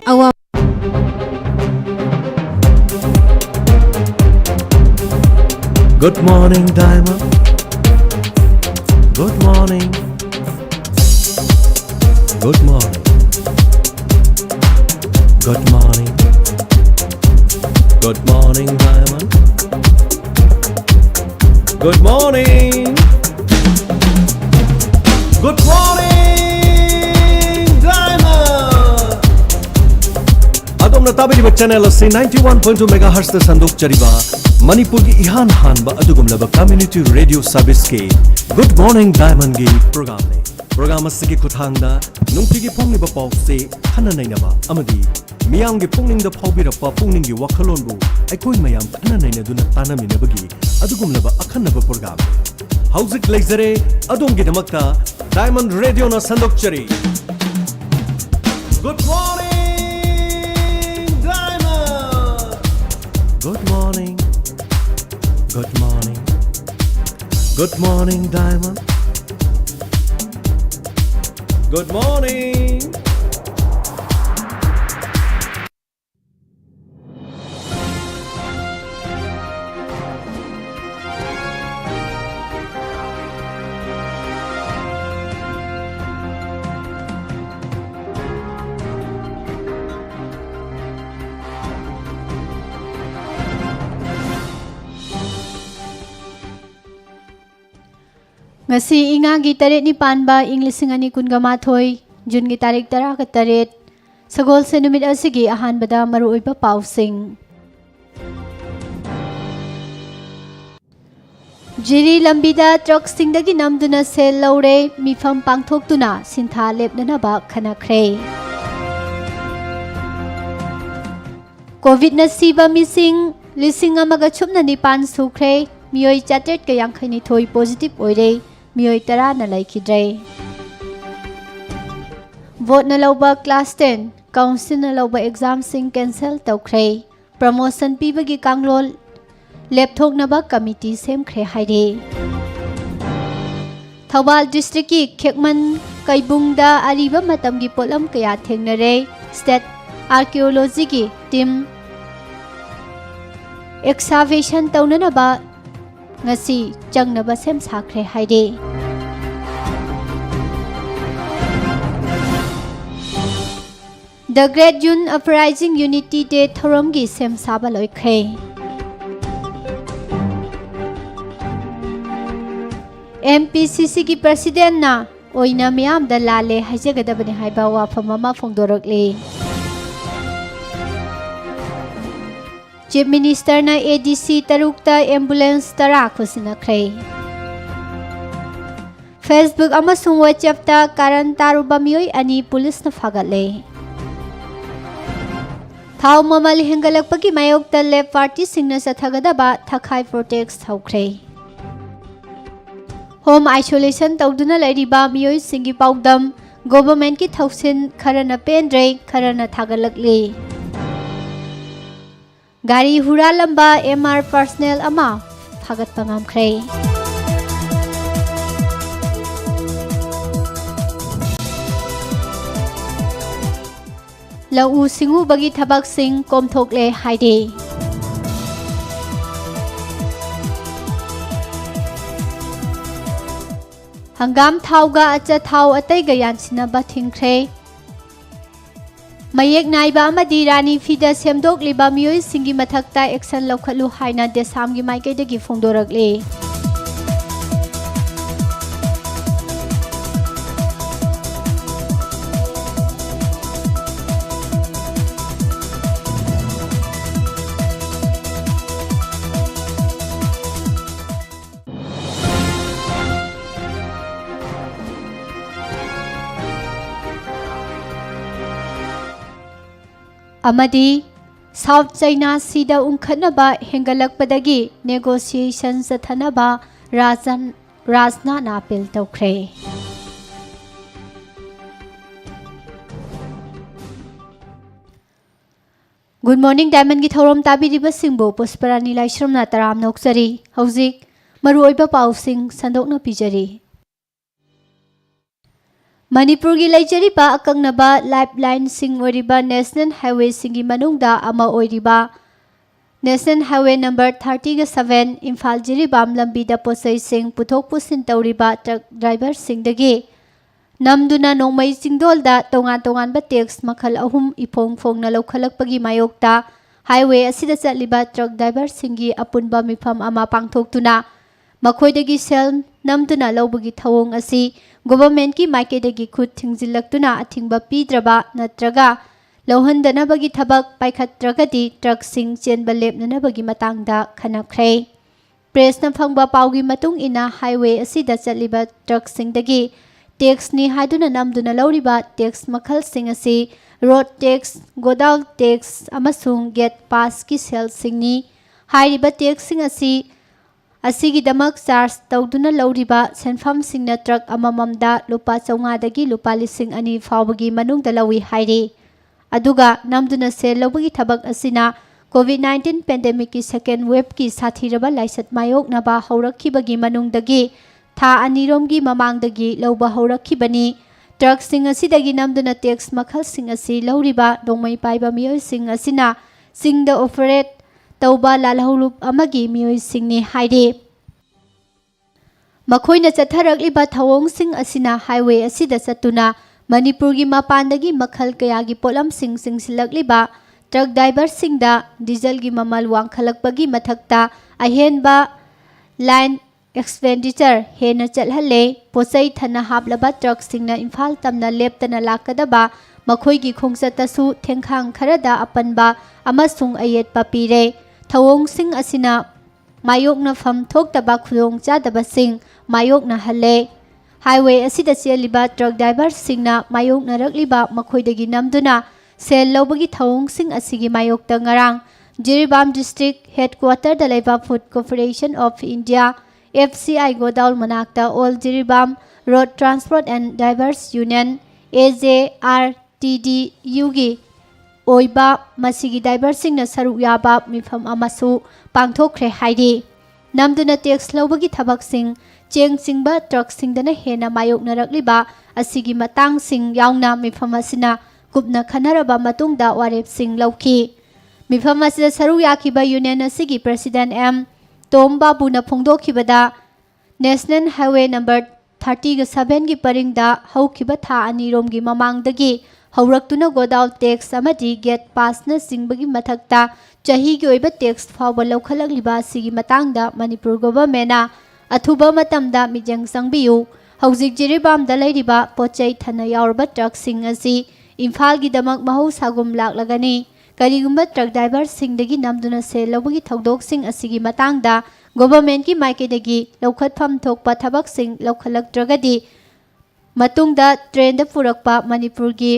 awa Good morning, Diamond. Good morning. Good morning. Good morning. Good morning, Diamond. Good morning. Good morning, Diamond. Adom na tabi di channel asi 91.2 MHz ta sandok chariba Manipur की इहान हान बा अदुगुमलबा community radio service के good morning diamond की programme असगी खुथांगदा नुंगतिगी फोंगलिबा पाउसे खना नैनबा अमदी मियांगी पुंगनिंगदा फाउबिरपा पुंगनिंगी वखलोनबु अखोय मयाम खना नैनदुना तानामिनबगी अदुगुमलबा अखनबा प्रोग्राम हाउजिक लेजरे अदोंगी दमक्ता डायमंड रेडियो ना संदोकचरी good morning Diamond good morning Good morning. Good morning, Diamond. Good morning. ngasi ingagi taret ni panba inglising ani kunga mathoi jun gi tarik tara ka taret sagol se numit asigi ahan bada maru oiba pausing jiri lambida truck singdagi namduna sel laure mifam pangthoktuna sintha lepnana ba khanakhre covid na siba missing lising amaga chupna ni pan sukhre mioi chatet ka yangkhani thoi positive oire मियोई तरा न लाइखिद्रे vote न लौबा class 10 council न लौबा exam सिंग cancel तौख्रे promotion पीबगी कांगलोल लेपथोकनबा कमिटी सेमख्रे हाइरे थौबाल डिस्ट्रिक्ट की खेकमन कैबुंगदा अरिबा मतमगी पोलम कया थेंगनरे स्टेट आर्कियोलॉजी की टीम एक्सकवेशन तौननबा ngasi changnaba sem sakre haide The Great June Uprising Unity Day thoramgi sem saba loikre MPCC ki president na oina miyam da lale haijagadabani haiba wafam ama phongdorakle Chief Minister na ADC tarukta ambulance tara khusinakre Facebook amasung WhatsApp ta karan taruba miyoi ani police na fagale Thau mamal hengalakpagi mayok ta left party singna sathagadaba thakai protest thaukhre Home isolation tawduna lairiba miyoi singi paudam government ki thausin kharana pendre kharana thagalakle Gari hura lamba MR personnel ama phagat pangamkhre Lau singu bagi thabak sing komthokle haide Hangam thauga acha thau atai gayan sinaba thingkhre Mayek naiba amadi rani fida semdok liba miyoi singi mathakta action laukhalu haina desamgi maikaidagi phongdorakle Amadi South China Sea Unkhanaba Hengalakpadagi negotiation Sathanaba Rajna Napil Tokre Good morning Diamond ki thorom tabi riba singbo pusparani laishram na taram noksari hauzik maru oiba pausing sandok na pijari ꯃꯅꯤꯄꯨꯔꯒꯤ ꯂꯩꯖꯔꯤꯕ ꯑꯀꯛꯅꯕ ꯂꯥꯏꯐꯂꯥꯏꯟꯁꯤꯡ ꯑꯣꯏꯔꯤꯕ national ꯍꯥꯏꯋꯦꯁꯤꯡꯒꯤ ꯃꯅꯨꯡꯗ ꯑꯃ ꯑꯣꯏꯔꯤꯕ national highway number 30-7 Imphal Jiribam ꯂꯝꯕꯤꯗ ꯄꯣꯠꯆꯩꯁꯤꯡ ꯄꯨꯊꯣꯛ ꯄꯨꯁꯤꯟ ꯇꯧꯔꯤꯕ ꯇ꯭ꯔꯛ ꯗ꯭ꯔꯥꯏꯚꯔꯁꯤꯡꯗꯒꯤ ꯅꯝꯗꯨꯅ ꯅꯣꯡꯃꯩ ꯆꯤꯡꯗꯣꯜꯗ ꯇꯣꯉꯥꯟ ꯇꯣꯉꯥꯟꯕ ꯇꯦꯛꯁ ꯃꯈꯜ 3 ꯏꯐꯣꯡ ꯐꯣꯡꯅ ꯂꯧꯈꯠꯂꯛꯄꯒꯤ ꯃꯥꯌꯣꯛꯇ हाईवे असिदा चलिबा ट्रक ड्राइवर सिंगी अपुनबा मिफम अमा पांगथोक्तुना मखोइदगी सेल नमदुना लौबगी थवोंग असि गवर्नमेंट की माइकेदगी खुद थिंगजिलक्तुना अथिंगबा पीद्रबा नत्रगा लौहंदनबगी थबक पाइखत्रगदी ट्रक सिंग चेनबा लेपननबगी मतांगदा खनख्रे प्रेसना फंगबा पाउगी मतुंग इना हाईवे असिदा चलिबा ट्रक सिंगदगी टैक्स नि हाइदुना नमदुना लौरिबा टैक्स मखल सिंग असि रोड टैक्स गोडाउन टैक्स अमसुंग गेट पास की सेल सिंगनी हाइरिबा टैक्स सिंग असि असिगिदमक चार्ज तौदुना लौरिबा सेनफम सिंगना ट्रक अमममदा लुपा 500 दगी लुपा 2,000 फावबगी मनुंगदा लौई हाइरे अदुगा नमदुना सेल लौबगी थबक असिना कोविड-19 पेंडेमिक की सेकेंड वेव की साथीरबा लाइसत मायोकनबा हौरखिबगी मनुंगदगी था अनिरोमगी ममांगदगी लौबा हौरखिबनी ट्रक सिंग असिदगी नमदुना टैक्स मखल सिंग असि लौरिबा दोंमै पाइबा मियोय सिंग असिना सिंगदा ऑपरेट तौबा लालहौलुप अमगी मियोय सिंगनी हाइरे मखोइना चथरकलिबा थवोंग सिंग असिना हाईवे असिदा चतुना मणिपुरगी मपानदगी मखल कयागी पोलम सिंग सिंगसिलकलिबा ट्रक ड्राइवर सिंगदा डीजल की ममल वांखलकपगी मथक्ता अहेनबा लाइन एक्सपेंडिचर हेन चलहले पोचई थना हाबलबा ट्रक सिंगना इम्फाल तमना लेपतना लाकदबा मखोइगी खोंगचतसु थेंखांग खरदा अपनबा अमसुंग अयेतपा पीरे थवोंग सिंग असिना मायोकना फम थोक्तबा खुदोंग चादबा सिंग मायोकना हले हाईवे असिदा चेलिबा ट्रक ड्राइवर सिंगना मायोकना रकलिबा मखोइदगी नमदुना सेल लौबगी थवोंग सिंग असिगी मायोकता ngarang जिरीबाम डिस्ट्रिक्ट हेडक्वार्टर दा लेबा Food Corporation of India FCI godown मनाक्ता All Jiribam Road Transport and Drivers Union AJRTDU गी ओइबा मसिगी ड्राइवर सिंगना सरुक याबा मिफम अमसु पांगथोखरे हाइरी नमदुना टैक्स लौबगी थबक सिंग चेंग सिंगबा ट्रक सिंगदना हेना मायोकनरकलिबा असिगी मतांग सिंग यावना मिफम असिना कुपना खनरबा मतुंगदा वारेप सिंग लौखी मिफम असिदा सरुक याखिबा यूनियन असिगी प्रेसिडेंट M तोम बाबूना फोंदोखिबदा नेशनल हाईवे नंबर 30-7 की परिंगदा हौखिबा था अनिरोमगी ममांगदगी हौरक्तुना गोडाउन टैक्स अमदी गेट पासना सिंगबगी मथक्ता चहीगी ओइबा टैक्स फावबा लौखलकलिबा सिगी मतंगदा मणिपुर गवर्नमेंटना अथुबा मतमदा मिजेंग संगबियु हौजिक जिरीबामदा लैरिबा पोचै थना यावरबा ट्रक सिंग असि इम्फालगी दमक महौसागुम लाक्लगनी करीगुम्बा ट्रक ड्राइवर सिंगदगी नमदुना सेल लौबगी थौदोक सिंग असिगी मतंगदा गवर्नमेंट की माइकेदगी लौखतफम थोकपा थबक सिंग लौखलक्त्रगदी मतुंगदा ट्रेन दा पुरकपा मणिपुर की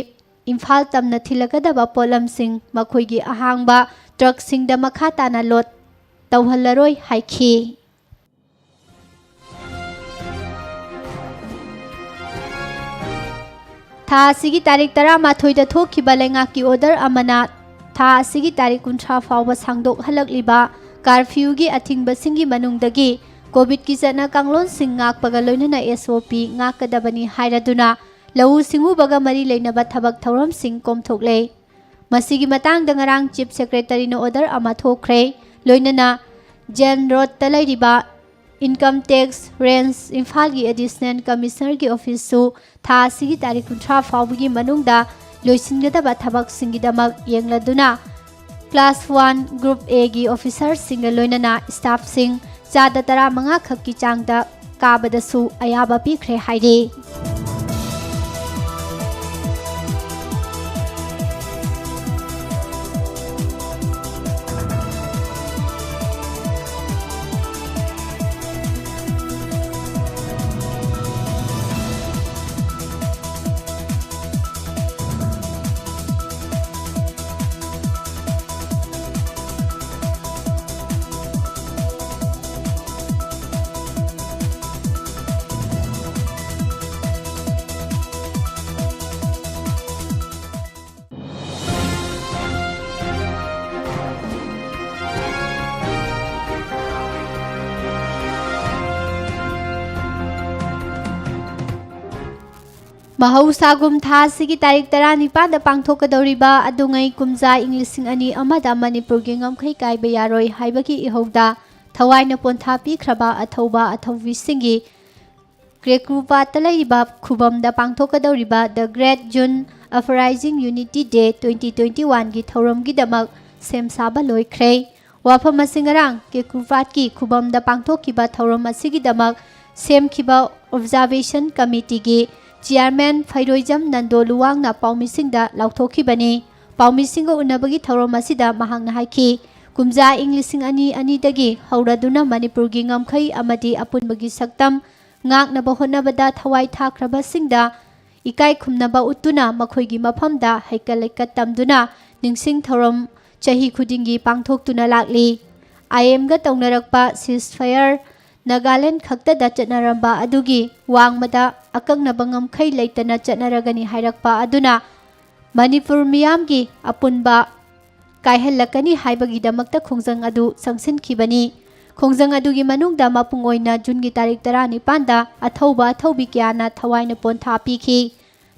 इम्फाल तमना थिलकदबा पोलम सिंग मखोइगी अहांगबा ट्रक सिंगदा मखा ताना लोड तौहल्लरोय हाइखी था असिगी तारीख 13 दा थोखिबा लेंगाकी ऑर्डर अमना था असिगी तारीख 30 फावबा सांगदोक हलकलिबा कर्फ्यू की अथिंगबसिंगी मनुंगदगी कोविड की चना कांगलोन सिंग ngakpaga loinana SOP ngakadabani hairaduna लवु सिंगुबगा मरी लेनबा थबक थौरम सिंग कोमथोकले मसिगी मतंगदा ngarang चीफ सेक्रेटरी न ऑर्डर अमा थोखरे लोइनना जेन रोड तलैरिबा इनकम टैक्स रेंज इम्फाल की एडिशनल कमिश्नर की ऑफिस सु था सिगी तारीख 30 फावबगी मनुंगदा लोइसिनगदबा थबक सिंगिदमक येंगलदुना क्लास 1 ग्रुप A की officer Singh लोइनना staff Singh चादा 15 खक्की चांगदा काबदसु अयाबा पीखरे हाइरे Mahausaꯒum tha sigi tarik 19 da pangthokadoriba adungai kumja ing 2002 da Manipur gi ngamkhai kaiba yaroi haibagi ihauda thawaina pontha pikhraba athauba athaubi singi Krekrupa talaiba khubam da pangthokadoriba The Great June Uprising Unity Day 2021 gi thorom gi damak sem saba loikhre wafam asingarang Krekrupat ki khubam da pangthokiba thorom asigi damak sem khiba observation committee gi Chairman Phairoijam Nando Luwang na paumising da lauthoki bani paumising go unabagi thorom asida mahang na haiki kumja ing 2002 dagi hauraduna Manipur gi ngamkhai amadi apunbagi saktam ngak na bahonabada thawai thakraba singda ikai khumnaba utuna makhoigi mafamda haikalekat tamduna ningsing thorom chahi khudingi pangthoktuna lakli IM ga tongnarakpa ceasefire Nagaland khakta da chatnaramba adugi wangmada akaknaba ngamkhai leitana chatnaragani hairakpa aduna Manipur miyamgi apunba kaihallakani haibagi damakta khongjang adu sangsinkhibani khongjang adugi manungda mapungoina June gi tarik 19 da athauba athaubi kyana thawaina pontha pikhi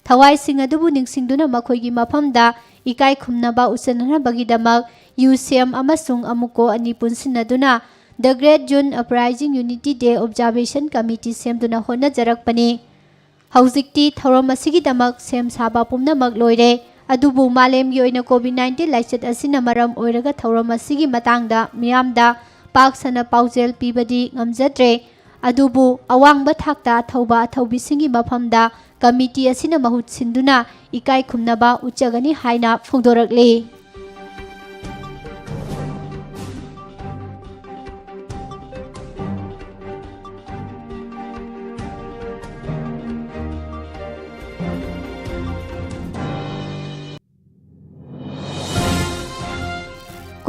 thawai sing adubu ningsingduna makhoigi mafamda ikai khumnaba usanhanabagi damak UCM amasung amuko ani punsinaduna The Great June Uprising Unity Day Observation Committee semduna hona jarakpani haujikti thorom asigi damak sem saba pumnamak loire adubu malemgi oina COVID-19 laichat asina maram oiraga thorom asigi matangda miyamda paksana paujel pibadi ngamjadre adubu awangba thakta thauba thaubisingi mafamda committee asina mahut sinduna ikai khumnaba uchagani haina phongdorakli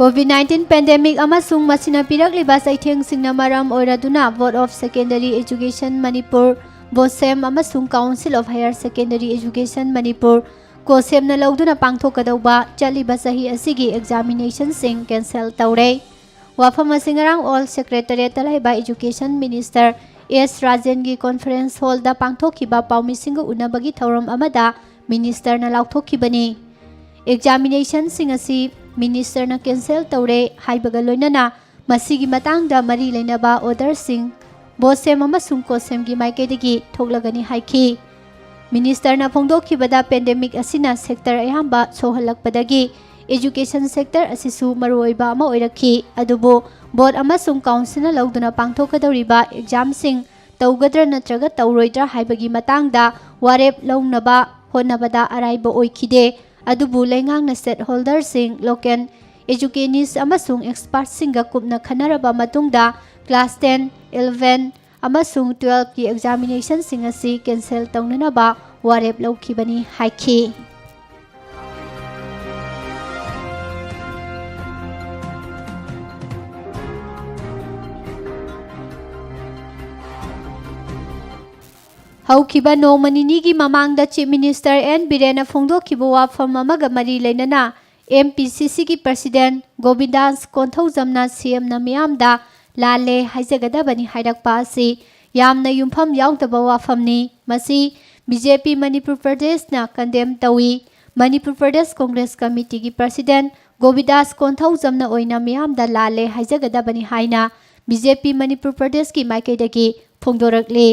COVID-19 pandemic amasung masina pirakliba saitheng singna maram oiraduna Board of Secondary Education Manipur BOSEM amasung Council of Higher Secondary Education Manipur KOSEM na lauduna pangthokadauba chaliba sahi asigi examination sing cancel taure wafam asingarang All Secretariat talaiba Education Minister S Rajen gi conference hall da pangthokiba paumisingo unabagi thorom amada minister na lauthokibani examination sing asi Minister na cancel taure haibaga loinana masigi matangda mari leinaba order sing BOSEM amasung KOSEM gi maikaidagi thoklagani haiki Minister na phongdokhibada pandemic asina sector ayamba sohalakpadagi education sector asisu maruoiba ama oirakhi adubu board amasung council na lauduna pangthokadoriba exam sing taugadra natraga tauroidra haibagi matangda warep launaba honabada araiba oikhide adubu lengang na stakeholder sing local educationists amasung experts singa kupna khanaraba matungda class 10 11 amasung 12 ki examination sing asi cancel taunanaba warep laukhibani haiki Haukiba no maninigi mamangda Chief Minister N Birena phongdokhiba wafam amaga mari leinana MPCC ki President Govindas Konthaujamna CM na miyamda lale haijagadabani hairakpa asi yamna yumpham yaudaba wafamni masi BJP Manipur Pradesh na condemn tawi Manipur Pradesh Congress Committee ki President Govindas Konthaujamna oina miyamda lale haijagadabani haina BJP Manipur Pradesh ki maikaidagi phongdorakli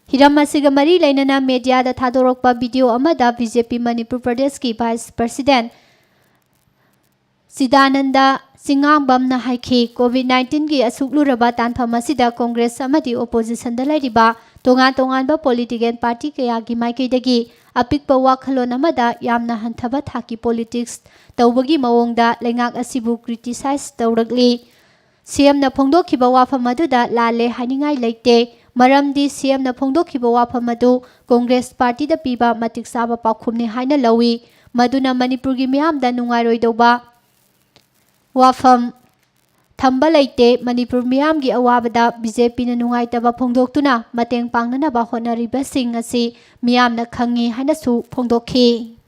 Hiram asiga mari lainana media da thadorokpa video amada BJP Manipur Pradesh ki Vice President Sidananda Singangbam na haiki COVID-19 gi asukluraba tanpham asida Congress amadi opposition da lairiba tongan ba political party kaya gi maikaidagi apikpa wakhalon amada yamna hanthaba thaki politics tawbagi mawongda lengak asibu criticize tawrakli CM na phongdokhiba wafam aduda lale haningai leite Maramdi CM na phongdokhiba wafam adu Congress Party da piba matik saba pakhumni haina lawi maduna Manipur gi miyamda nungairoidauba wafam thamba leite Manipur miyam gi awabada BJP na nungaitaba phongdoktuna mateng pangnanaba honariba sing asi miyamna khangi haina su phongdokhi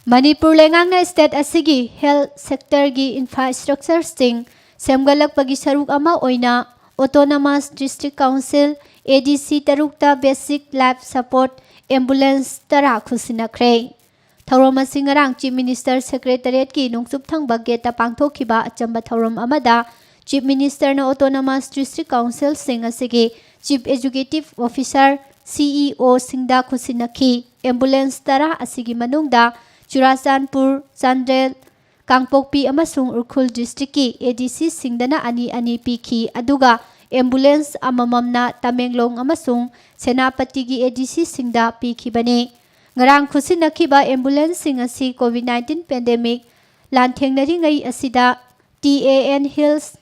Manipur lengangna state asigi health sector gi infrastructure sting semgalakpagi saruk ama oina Autonomous District Council ADC tarukta Basic Life Support Ambulance tara khusinakre. Thaurom asing ngarang Chief Minister Secretariat ki nungsup thangba gate pangthokhiba achamba thaurom amada Chief Minister na Autonomous District Council sing asigi Chief Executive Officer CEO singda khusinakhi. Ambulance tara asigi manungda Churachandpur, Chandel, Kangpokpi amasung Urkhul District ki ADC singdana ani pikhi aduga ambulance amamamna Tamenglong amasung Senapati gi ADC singda pikhibane. Ngarang khusinakhiba ambulance sing asi COVID-19 pandemic lanthengnari ngai asida TAN Hills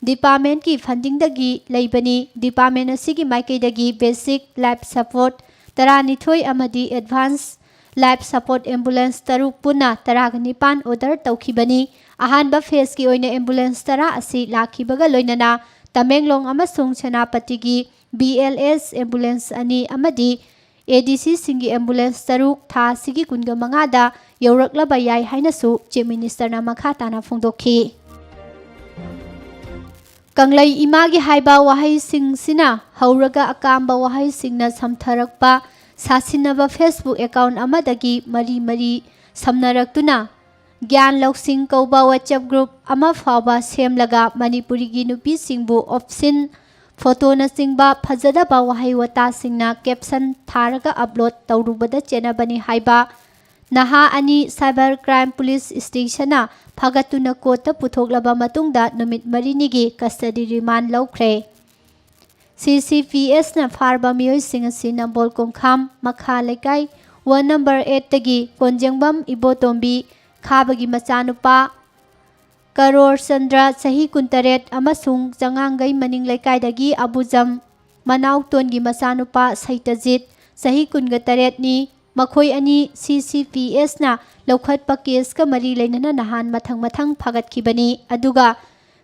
Department ki funding dagi leibani. Department asigi maikei dagi basic life support taranithoi amadi advanced life support ambulance taruk puna taraganipan order taukhibani. Ahanba phase ki oina ambulance tara asi lakhibaga loinana Tamenglong amasung Senapati gi BLS ambulance ani amadi ADC singi ambulance taruk tha sigi kunga mangada yoraklaba yai hainasu Chief Minister na makha tana phongdokhi. Kanglai imagi haiba wahai sing sina hauraga akamba wahai singna samtharakpa sasinaba Facebook account amadagi mari samnaraktuna Gyan Loksing Kauba WhatsApp group ama faba semlaga Manipuri gi nupi singbu opsin photo na singba phajada ba wahai wata singna caption tharaga upload tawrubada chenabani haiba naha ani cyber crime police station na phagatuna kota puthoklaba matungda numit marini gi custody remand lawkhre. CCPS na farba miyoi singa sinambol kongkham makha lekai 1 number 8 tagi konjengbam ibotombi Khabagi machanupa Karor Chandra sahi kuntaret amasung jangangai maning laikai dagi abujam Manau Tongi machanupa Saitajit sahi kunga taret ni makhoi ani CCPS na lokhat pa case ka mari leinana nahan mathang phagatkhibani aduga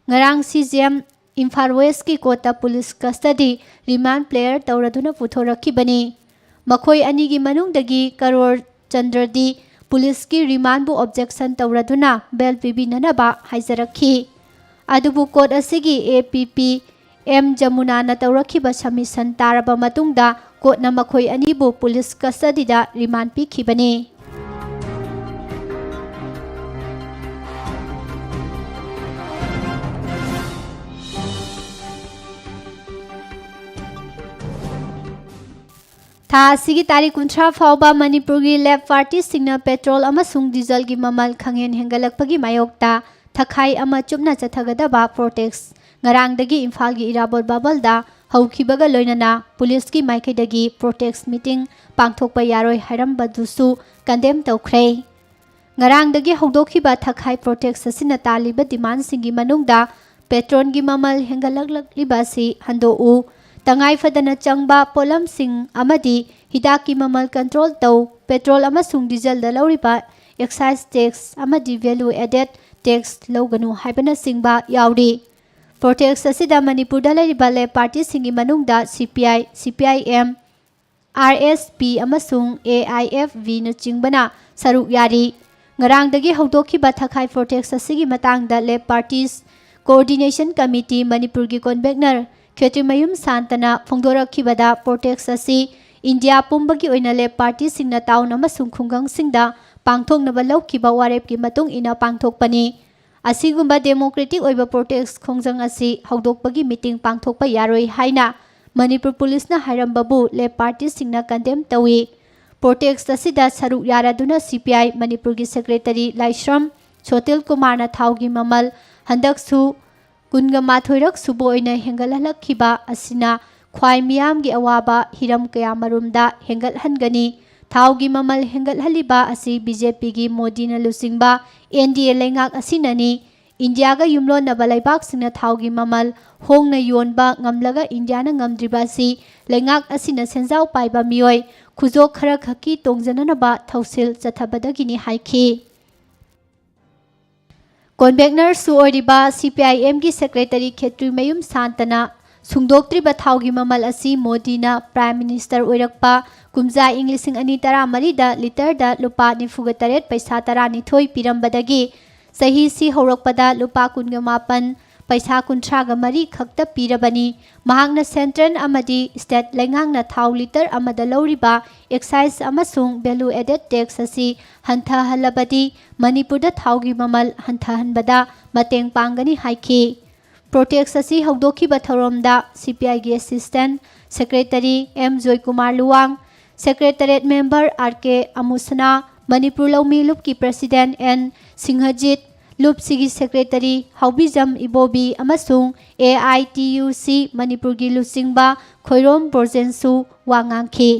ngarang CGM Imphal West ki kota police custody remand player tawraduna puthorakhibani. Makhoi ani gi manungdagi Karor Chandra di Police ki remand bu objection tawraduna bail pibinanaba haijarakhi. Adubu court asigi APP M Jamuna na tawrakhiba submission taraba matungda court na makhoi ani bu police custody da remand pikhibani. Tha sigi tarik 19 fauba Manipur gi left party singna petrol amasung diesel gi mamal khanghen hengalakpagi mayokta thakhai ama chupna chathagadaba protest ngarang dagi Imphal gi Irabor Babalda haukibaga loinana police ki maikei dagi protest meeting pangthokpa yaroi hairamba dusu condemn tawkhre. Ngarang dagi haudokiba thakhai protest asina taliba demand singi manungda petrol gi mamal hengalakliba si handou Tangai fadana changba polam sing amadi hidaki mamal control tau petrol amasung diesel da lauriba excise tax amadi value added tax loganu haibana singba yauri. Protest asida Manipur da lairiba le party singi manungda CPI, CPIM, RSP amasung AIFV na chingbana saruk yari. Ngarang dagi haudokiba thakai protest asigi matangda le parties coordination committee Manipur gi convener Khetrimayum Santana Phongdorakhibada protest asi India pumbagi oinale party singna town amasung khungang singda pangthoknaba lawkiba warep ki matung ina pangthokpani. Asigumba democratic oiba protest khongjang asi haudokpagi meeting pangthokpa yaroi haina Manipur police na hairambabu le party singna condemn tawi. Protest asida saruk yaraduna CPI Manipur gi secretary Laishram Chotil Kumar na thaugi mamal handaksu Kunga mathoirak subo oina hengalhalakhiba asina khwai miyam gi awaba hiram kaya marumda hengalhangani thaugi mamal hengalhaliba asi BJP gi Modi na lusingba NDA lengak asinani India ga yumlon na balaibak singna thaugi mamal hongna yonba ngamlaga India na ngamdriba si lengak asina senjau paiba miyoi khujok khara khaki tongjananaba thausil chathabadagini haikhi. Convener su oriba CPIM gi secretary Khetrimayum Santana sungdoktriba thaugi mamal asi Modi na prime minister oirakpa kumja inglising ani tara marida liter da lupa nifuga taret paisa tara nithoi pirambadagi sahi si horakpada lupa kunga mapan पैसा 30 खक्ता पीरबनी महांगना central अमदी state लेंगांगना थाउ litre अमदा लौरिबा excise अमसुंग वैल्यू एडेड टैक्स असि हंथहलबदी मणिपुरदा थाउगी ममल हंथहनबदा मतेंग पांगनी हाइखी प्रोटेक्स असि हौदोखिबा थौरमदा सीपीआई गी assistant secretary M Joy Kumar Luwang secretariat member RK अमुसना मणिपुर लौमी लुप की प्रेसिडेंट एन सिंहजीत लुप सिगी सेक्रेटरी हौबिजम इबोबी अमसुंग AITUC मणिपुर की लुसिंगबा खोइरोम बोर्जेंसु वांगांखी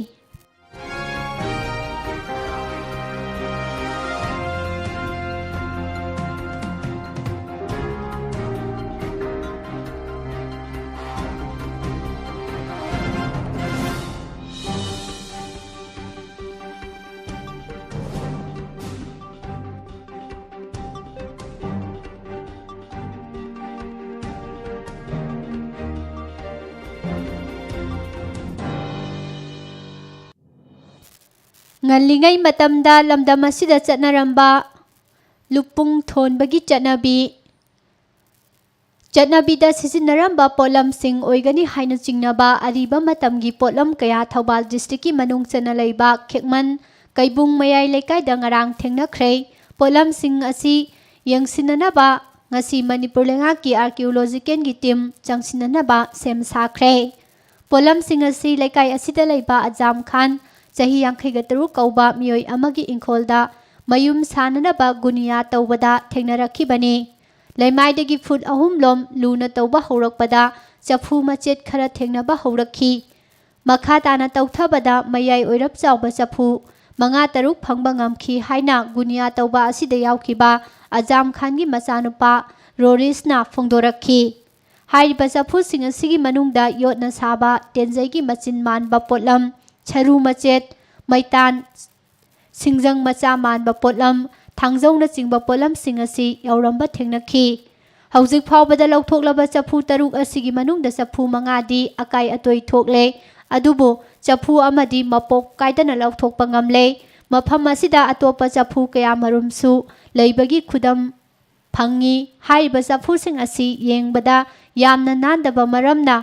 ngalingay matamda lamdam asida chatnaramba lupung thonbagi chatnabi da sisinaramba polam sing oigani haina chingnaba ariba matamgi polam kaya Thoubal district ki manung chana leiba khekman kaibung mayai lekai da ngarang thengnakhre polam sing asi yangsinanaba ngasi Manipur lenga ki archaeological gi team changsinanaba sem sakhre polam sing asi lekai asida leiba Azam Khan चाही 53 कौबा मियोई अमगी इंखोलदा मयुम साननबा गुनिया तौबदा थेंगनरखिबनी लेमाइदगी foot अहुम लोम Luna तौबा हौरकपदा चफू मचेत खरा थेंगनबा हौरखी मखा ताना तौथबदा मयाई ओइरप चावबा चफू मंगा तरुक फंगबा ngamखी हाइना गुनिया तौबा असिदा यावखिबा अजाम खान गी मचानुपा रोरिसना फोंदोरखी हाइरिबा चफू सिंग असिगी मनुंगदा योतना साबा तेंजैगी मचिन मानबा पोटलम छरू मचेत मैतान सिंजंग मचा मानबा पोटलम थांजौना चिंबा पोटलम सिंग असि यौरंबा थेंगनखी हौजिक फावबदा लौथोकलबा चफू तरुक असिगी मनुंगदा चफू मंगादी अकाई अतोई थोकले अदुबो चफू अमदी मपोक कायदना लौथोकपा ngamle मफम असिदा अतोपा चफू कया मरुमसु लेबगी खुदम फंगी हाइबा चफू सिंग असि येंगबदा यामना नांदबा मरमना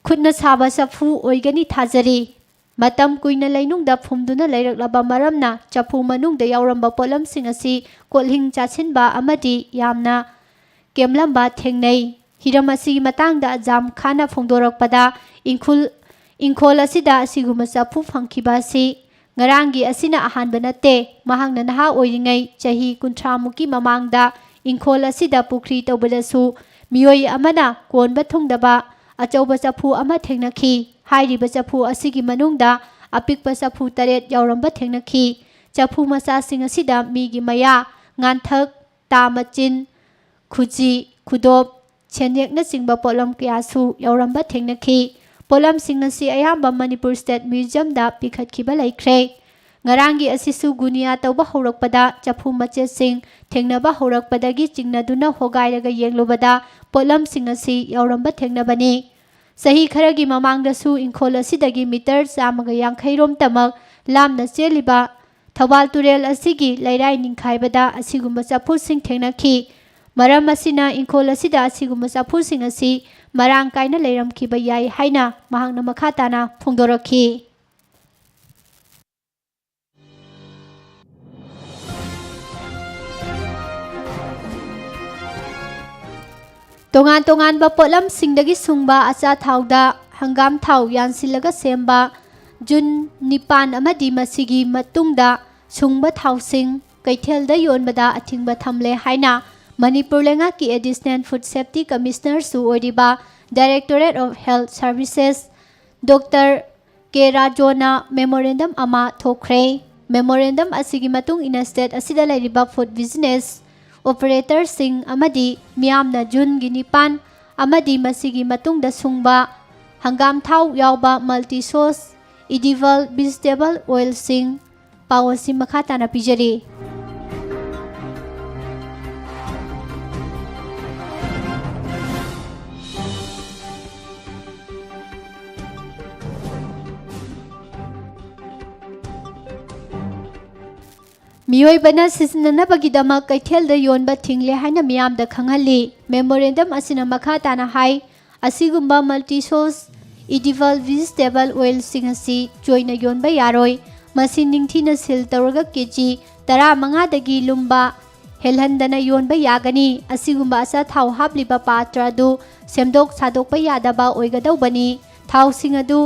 खुदना साबा चफू ओइगनी थाजरी मतम कुइना लैनुंगदा फुमदुना लैरकलबा मरमना चफू मनुंगदा यावरंबा पोलम सिंग असि कोलहिंग चासिनबा अमदी यामना केमलंबा थेंगनै हिरम असि मतांगदा Azam Khanna फोंदोरकपदा इंखोल असिदा असिगुमा चफू फंखिबा असि ngarangi asina ahanba nate mahangna naha oiringai chahi 30 muki mamangda इंखोल असिदा Pukhri तौबदसु मियोई अमना कोनबा थुंगदबा अचौबा चफू अमा थेंगनखी हाइरिबा चफू असिगी मनुंगदा अपिकपा चफू 8 यावरंबा थेंगनखी चफू मचासिंग असिदा मीगी मया nganthak tamachin खुजी खुदोब छेनेकना चिंबा पोलम कयासु यावरंबा थेंगनखी पोलम सिंग असि अयाम्बा मणिपुर स्टेट म्यूजियम दा पिखतखिबा लैख्रे ngarangi asisu gunia tauba haurakpada chaphu mache sing thengnaba haurakpadagi chingnaduna hogairaga yenglubada polam sing asi yauramba thengnabani sahi kharagi mamangda su inkhol asidagi meter 150 rom tamak lamna cheliba Thoubal turel asigi lairai ningkhaibada asigumba chaphu sing thengnakhi maram asina inkhol asida asigumba chaphu sing asi marang kaina leiramkhiba yai haina mahangna makhatana phongdorakhi tongan ba polam singdagi sungba acha thauda hangam thau yansilaga semba jun nipan amadi masigi matungda sungba thausing kaithelda yonbada athingba thamle haina Manipur lenga ki additional food safety commissioner su oriba Directorate of Health Services Dr. K Rajona memorandum ama thokre memorandum asigi matung ina state asida lairiba food business operator sing amadi miyamna jun ginipan amadi masigi matungda sungba hangam thau yawba multi source edible vegetable oil sing pawasi makhatana pijari ꯃꯤꯑꯣꯏꯕꯅ ꯁꯤꯖꯤꯟꯅꯅꯕꯒꯤꯗꯃꯛ ꯀꯩꯊꯦꯜꯗ ꯌꯣꯟꯕ ꯊꯤꯡꯂꯦ ꯍꯥꯏꯅ ꯃꯤꯌꯥꯝꯗ ꯈꯪꯍꯜꯂꯤ꯫ Memorandum ꯑꯁꯤꯅ ꯃꯈꯥ ꯇꯥꯅ ꯍꯥꯏ ꯑꯁꯤꯒꯨꯝꯕ ꯃꯜꯇꯤ ꯁꯣꯔꯁ ꯏꯗꯤꯕꯜ ꯚꯤꯖꯤꯇꯦꯕꯜ ꯑꯣꯏꯜꯁꯤꯡ ꯑꯁꯤ ꯆꯣꯏꯅ ꯌꯣꯟꯕ ꯌꯥꯔꯣꯏ꯫ ꯃꯁꯤ ꯅꯤꯡꯊꯤꯅ ꯁꯤꯜ ꯇꯧꯔꯒ ꯀꯦꯖꯤ 15ꯗꯒꯤ ꯂꯨꯝꯕ ꯍꯦꯜꯍꯟꯗꯅ ꯌꯣꯟꯕ ꯌꯥꯒꯅꯤ꯫ ꯑꯁꯤꯒꯨꯝꯕ ꯑꯆꯥꯊꯥꯎ ꯍꯥꯞꯂꯤꯕ ꯄꯥꯇ꯭ꯔ ꯑꯗꯨ ꯁꯦꯝꯗꯣꯛ ꯁꯥꯗꯣꯛꯄ ꯌꯥꯗꯕ ꯑꯣꯏꯒꯗꯧꯕꯅꯤ꯫ ꯊꯥꯎꯁꯤꯡ ꯑꯗꯨ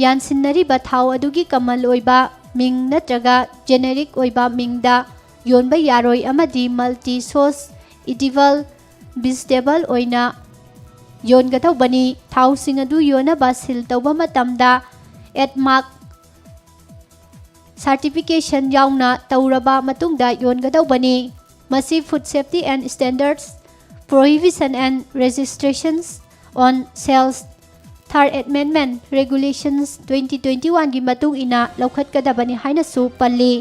ꯌꯥꯟꯁꯤꯟꯅꯔꯤꯕ ꯊꯥꯎ ꯑꯗꯨꯒꯤ ꯀꯃꯟ ꯑꯣꯏꯕ ꯃꯤꯡ ꯅꯠꯇ꯭ꯔꯒ ꯖꯦꯅꯦꯔꯤꯛ ꯑꯣꯏꯕ ꯃꯤꯡꯗ ꯌꯣꯟꯕ ꯌꯥꯔꯣꯏ ꯑꯃꯗꯤ ꯃꯜꯇꯤ ꯁꯣꯔꯁ ꯏꯗꯤꯕꯜ ꯚꯤꯖꯤꯇꯦꯕꯜ ꯑꯣꯏꯅ ꯌꯣꯟꯒꯗꯧꯕꯅꯤ꯫ ꯊꯥꯎꯁꯤꯡ ꯑꯗꯨ ꯌꯣꯟꯅꯕ ꯁꯤꯜ ꯇꯧꯕ ꯃꯇꯝꯗ ꯑꯦꯗꯃꯥꯔꯛ ꯁꯔꯇꯤꯐꯤꯀꯦꯁꯟ ꯌꯥꯎꯅ ꯇꯧꯔꯕ ꯃꯇꯨꯡꯗ ꯌꯣꯟꯒꯗꯧꯕꯅꯤ꯫ ꯃꯁꯤ ꯐꯨꯗ ꯁꯦꯐꯇꯤ ꯑꯦꯟड ꯁ꯭ꯇꯦꯟꯗꯔꯗꯁ ꯄ꯭ꯔꯣꯍꯤꯕꯤꯁꯟ ꯑꯦꯟड ꯔꯦꯖꯤꯁꯇ꯭ꯔꯦꯁꯟꯁ ꯑꯣꯟ ꯁꯦꯜꯁ ꯊꯥꯔꯗ ꯑꯦꯃꯦꯟꯗꯃꯦꯟꯠ ꯔꯦꯒꯨꯂꯦꯁꯟꯁ 2021ꯒꯤ ꯃꯇꯨꯡ ꯏꯟꯅ ꯂꯧꯈꯠꯀꯗꯕꯅꯤ ꯍꯥꯏꯅꯁꯨ ꯄꯜꯂꯤ꯫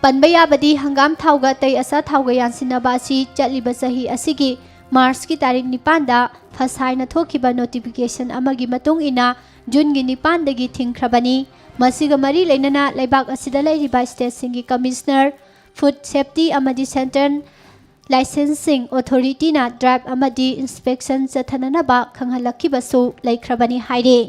ꯄꯟꯕ ꯌꯥꯕꯗꯤ ꯍꯪꯒꯥꯝ ꯊꯥꯎꯒ ꯑꯇꯩ ꯑꯆꯥꯊꯥꯎꯒ ꯌꯥꯟꯁꯤꯟꯅꯕ ꯑꯁꯤ ꯆꯠꯂꯤꯕ ꯆꯍꯤ ꯑꯁꯤꯒꯤ ꯃꯥꯔꯆꯀꯤ ꯇꯥꯔꯤꯛ 9ꯗ ꯐꯁ ꯍꯥꯏꯅ ꯊꯣꯛꯈꯤꯕ ꯅꯣꯇꯤꯐꯤꯀꯦꯁꯟ ꯑꯃꯒꯤ ꯃꯇꯨꯡ ꯏꯟꯅ ꯖꯨꯟꯒꯤ 9ꯗꯒꯤ ꯊꯤꯡꯈ꯭ꯔꯕꯅꯤ꯫ ꯃꯁꯤꯒ ꯃꯔꯤ ꯂꯩꯅꯅ ꯂꯩꯕꯥꯛ ꯑꯁꯤꯗ ꯂꯩꯔꯤꯕ ꯁ꯭ꯇꯦꯠꯁꯤꯡꯒꯤ ꯀꯃꯤꯁꯅꯔ, ꯐꯨꯗ ꯁꯦꯐꯇꯤ ꯑꯃꯗꯤ ꯁꯦꯟꯇ꯭ꯔꯦꯜ ꯂꯥꯏꯁꯦꯟꯁꯤꯡ ꯑꯣꯊꯣꯔꯤꯇꯤꯅ ꯗ꯭ꯔꯥꯏꯕ ꯑꯃꯗꯤ ꯏꯟꯁꯄꯦꯛꯁꯟ ꯆꯠꯊꯅꯅꯕ ꯈꯪꯍꯜꯂꯛꯈꯤꯕꯁꯨ ꯂꯩꯈ꯭ꯔꯕꯅꯤ ꯍꯥꯏꯔꯤ꯫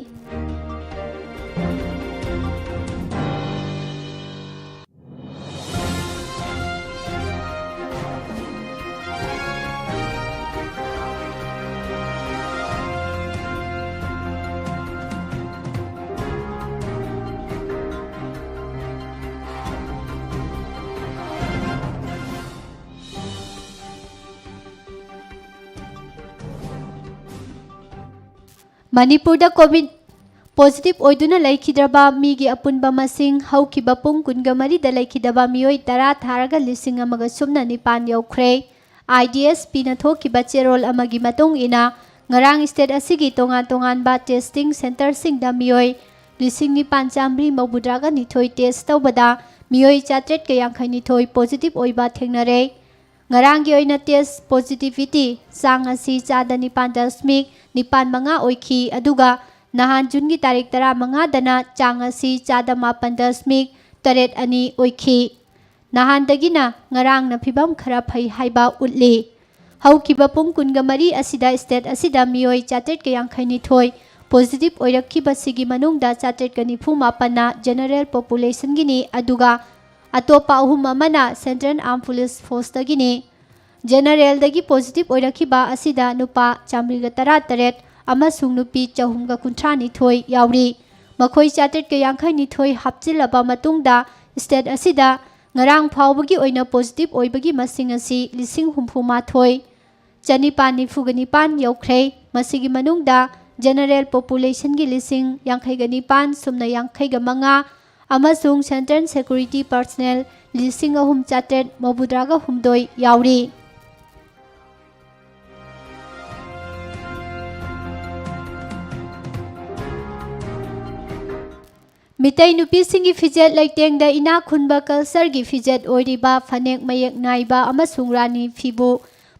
ꯃꯅꯤꯄꯨꯔꯗ ꯀꯣꯚꯤꯗ ꯄꯣꯖꯤꯇꯤꯚ ꯑꯣꯏꯗꯨꯅ ꯂꯩꯈꯤꯗ꯭ꯔꯕ ꯃꯤꯒꯤ ꯑꯄꯨꯟꯕ ꯃꯁꯤꯡ ꯍꯧꯈꯤꯕ ꯄꯨꯡ 24ꯗ ꯂꯩꯈꯤꯗꯕ ꯃꯤꯑꯣꯏ 10 ꯊꯥꯔꯒ 1,009 ꯌꯧꯈ꯭ꯔꯦ꯫ IDSPꯅ ꯊꯣꯛꯈꯤꯕ ꯆꯦꯔꯣꯜ ꯑꯃꯒꯤ ꯃꯇꯨꯡ ꯏꯟꯅ ꯉꯔꯥꯡ ꯁ꯭ꯇꯦꯠ ꯑꯁꯤꯒꯤ ꯇꯣꯉꯥꯟ ꯇꯣꯉꯥꯟꯕ ꯇꯦꯁꯇꯤꯡ ꯁꯦꯟꯇꯔꯁꯤꯡꯗ ꯃꯤꯑꯣꯏ 9,932 ꯇꯦꯁ ꯇꯧꯕꯗ ꯃꯤꯑꯣꯏ 852 ꯄꯣꯖꯤꯇꯤꯚ ꯑꯣꯏꯕ ꯊꯦꯡꯅꯔꯦ꯫ ꯉꯔꯥꯡꯒꯤ ꯑꯣꯏꯅ ꯇꯦꯁ ꯄꯣꯖꯤꯇꯤꯚꯤꯇꯤ ꯆꯥꯡ ꯑꯁꯤ 9.95 ꯑꯣꯏꯈꯤ ꯑꯗꯨꯒ ꯅꯍꯥꯟ ꯖꯨꯟꯒꯤ ꯇꯥꯔꯤꯛ 15ꯗꯅ ꯆꯥꯡ ꯑꯁꯤ 8.82 ꯑꯣꯏꯈꯤ꯫ ꯅꯍꯥꯟꯗꯒꯤꯅ ꯉꯔꯥꯡꯅ ꯐꯤꯚꯝ ꯈꯔ ꯐꯩ ꯍꯥꯏꯕ ꯎꯠꯂꯤ꯫ ꯍꯧꯈꯤꯕ ꯄꯨꯡ 24 ꯑꯁꯤꯗ ꯁ꯭ꯇꯦꯠ ꯑꯁꯤꯗ ꯃꯤꯑꯣꯏ 852 ꯄꯣꯖꯤꯇꯤꯚ ꯑꯣꯏꯔꯛꯈꯤꯕꯁꯤꯒꯤ ꯃꯅꯨꯡꯗ 894ꯅ ꯖꯦꯅꯔꯦꯜ ꯄꯣꯄꯨꯂꯦꯁꯟꯒꯤꯅꯤ ꯑꯗꯨꯒ ꯑꯇꯣꯞꯄ 3 ꯑꯃꯅ ꯁꯦꯟꯇ꯭ꯔꯦꯜ ꯑꯥꯔꯝ ꯄꯨꯂꯤꯁ ꯐꯣꯔꯁꯇꯒꯤꯅꯤ꯫ ꯖꯦꯅꯔꯦꯜꯗꯒꯤ ꯄꯣꯖꯤꯇꯤꯚ ꯑꯣꯏꯔꯛꯈꯤꯕ ꯑꯁꯤꯗ ꯅꯨꯄꯥ 118 ꯑꯃꯁꯨꯡ ꯅꯨꯄꯤ 392 ꯌꯥꯎꯔꯤ꯫ ꯃꯈꯣꯏ 852 ꯍꯥꯞꯆꯤꯜꯂꯕ ꯃꯇꯨꯡꯗ ꯁ꯭ꯇꯦꯠ ꯑꯁꯤꯗ ꯉꯔꯥꯡ ꯐꯥꯎꯕꯒꯤ ꯑꯣꯏꯅ ꯄꯣꯖꯤꯇꯤꯚ ꯑꯣꯏꯕꯒꯤ ꯃꯁꯤꯡ ꯑꯁꯤ 69,194 ꯌꯧꯈ꯭ꯔꯦ꯫ ꯃꯁꯤꯒꯤ ꯃꯅꯨꯡꯗ ꯖꯦꯅꯔꯦꯜ ꯄꯣꯄꯨꯂꯦꯁꯟꯒꯤ 59,885 ꯑꯃꯁꯨꯡ ꯁꯦꯟꯇ꯭ꯔꯦꯜ ꯁꯦꯀ꯭ꯌꯨꯔꯤꯇꯤ ꯄꯔꯁꯅꯦꯜ 3,838 ꯌꯥꯎꯔꯤ꯫ ꯃꯤꯇꯩ ꯅꯨꯄꯤꯁꯤꯡꯒꯤ ꯐꯤꯖꯦꯠ ꯂꯩꯇꯦꯡꯗ ꯏꯅꯥꯛ ꯈꯨꯟꯕ ꯀꯜꯆꯔꯒꯤ ꯐꯤꯖꯦꯠ ꯑꯣꯏꯔꯤꯕ ꯐꯅꯦꯛ ꯃꯌꯦꯛ ꯅꯥꯏꯕ ꯑꯃꯁꯨꯡ ꯔꯥꯅꯤ ꯐꯤꯕꯨ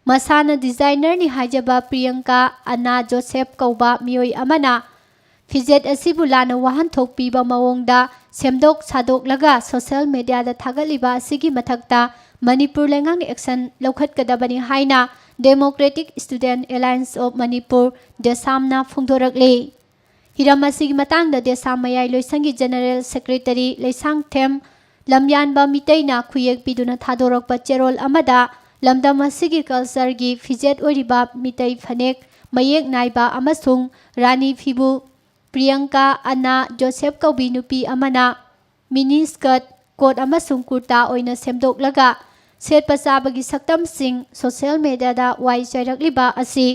ꯃꯁꯥꯅ ꯗꯤꯖꯥꯏꯅꯔꯅꯤ ꯍꯥꯏꯖꯕ ꯄ꯭ꯔꯤꯌꯪꯀꯥ ꯑꯟꯅꯥ ꯖꯣꯁꯦꯐ ꯀꯧꯕ ꯃꯤꯑꯣꯏ ꯑꯃꯅ ꯐꯤꯖꯦꯠ ꯑꯁꯤꯕꯨ ꯂꯥꯟꯅ ꯋꯥꯍꯟꯊꯣꯛ ꯄꯤꯕ ꯃꯑꯣꯡꯗ ꯁꯦꯝꯗꯣꯛ ꯁꯥꯗꯣꯛꯂꯒ ꯁꯣꯁꯤꯌꯦꯜ ꯃꯤꯗꯤꯌꯥꯗ ꯊꯥꯒꯠꯂꯤꯕ ꯑꯁꯤꯒꯤ ꯃꯊꯛꯇ ꯃꯅꯤꯄꯨꯔ ꯂꯩꯉꯥꯛꯅ ꯑꯦꯛꯁꯟ ꯂꯧꯈꯠꯀꯗꯕꯅꯤ ꯍꯥꯏꯅ Democratic Student Alliance of Manipur ꯗꯦꯁꯥꯝꯅ ꯐꯣꯡꯗꯣꯔꯛꯂꯤ꯫ ꯍꯤꯔꯝ ꯑꯁꯤꯒꯤ ꯃꯇꯥꯡꯗ ꯗꯦꯁꯥꯝ ꯃꯌꯥꯏꯂꯣꯏꯁꯪꯒꯤ ꯖꯦꯅꯔꯦꯜ ꯁꯦꯀ꯭ꯔꯦꯇꯔꯤ ꯂꯩꯁꯥꯡꯊꯦꯝ ꯂꯝꯌꯥꯟꯕ ꯃꯤꯇꯩꯅ ꯈꯨꯌꯦꯛ ꯄꯤꯗꯨꯅ ꯊꯥꯗꯣꯔꯛꯄ ꯆꯦꯔꯣꯜ ꯑꯃꯗ ꯂꯝꯗꯝ ꯑꯁꯤꯒꯤ ꯀꯜꯆꯔꯒꯤ ꯐꯤꯖꯦꯠ ꯑꯣꯏꯔꯤꯕ ꯃꯤꯇꯩ ꯐꯅꯦꯛ ꯃꯌꯦꯛ ꯅꯥꯏꯕ ꯑꯃꯁꯨꯡ ꯔꯥꯅꯤ ꯐꯤꯕꯨ ꯄ꯭ꯔꯤꯌꯪꯀꯥ ꯑꯟꯅꯥ ꯖꯣꯁꯦꯐ ꯀꯧꯕꯤ ꯅꯨꯄꯤ ꯑꯃꯅ ꯃꯤꯅꯤ ꯁ꯭ꯀꯔꯠ, ꯀꯣꯠ ꯑꯃꯁꯨꯡ ꯀꯨꯔꯇꯥ ꯑꯣꯏꯅ ꯁꯦꯝꯗꯣꯛꯂꯒ ꯁꯦꯠꯄ ꯆꯥꯕꯒꯤ ꯁꯛꯇꯝꯁꯤꯡ ꯁꯣꯁꯤꯌꯦꯜ ꯃꯤꯗꯤꯌꯥꯗ ꯋꯥꯏ ꯆꯥꯏꯔꯛꯂꯤꯕ ꯑꯁꯤ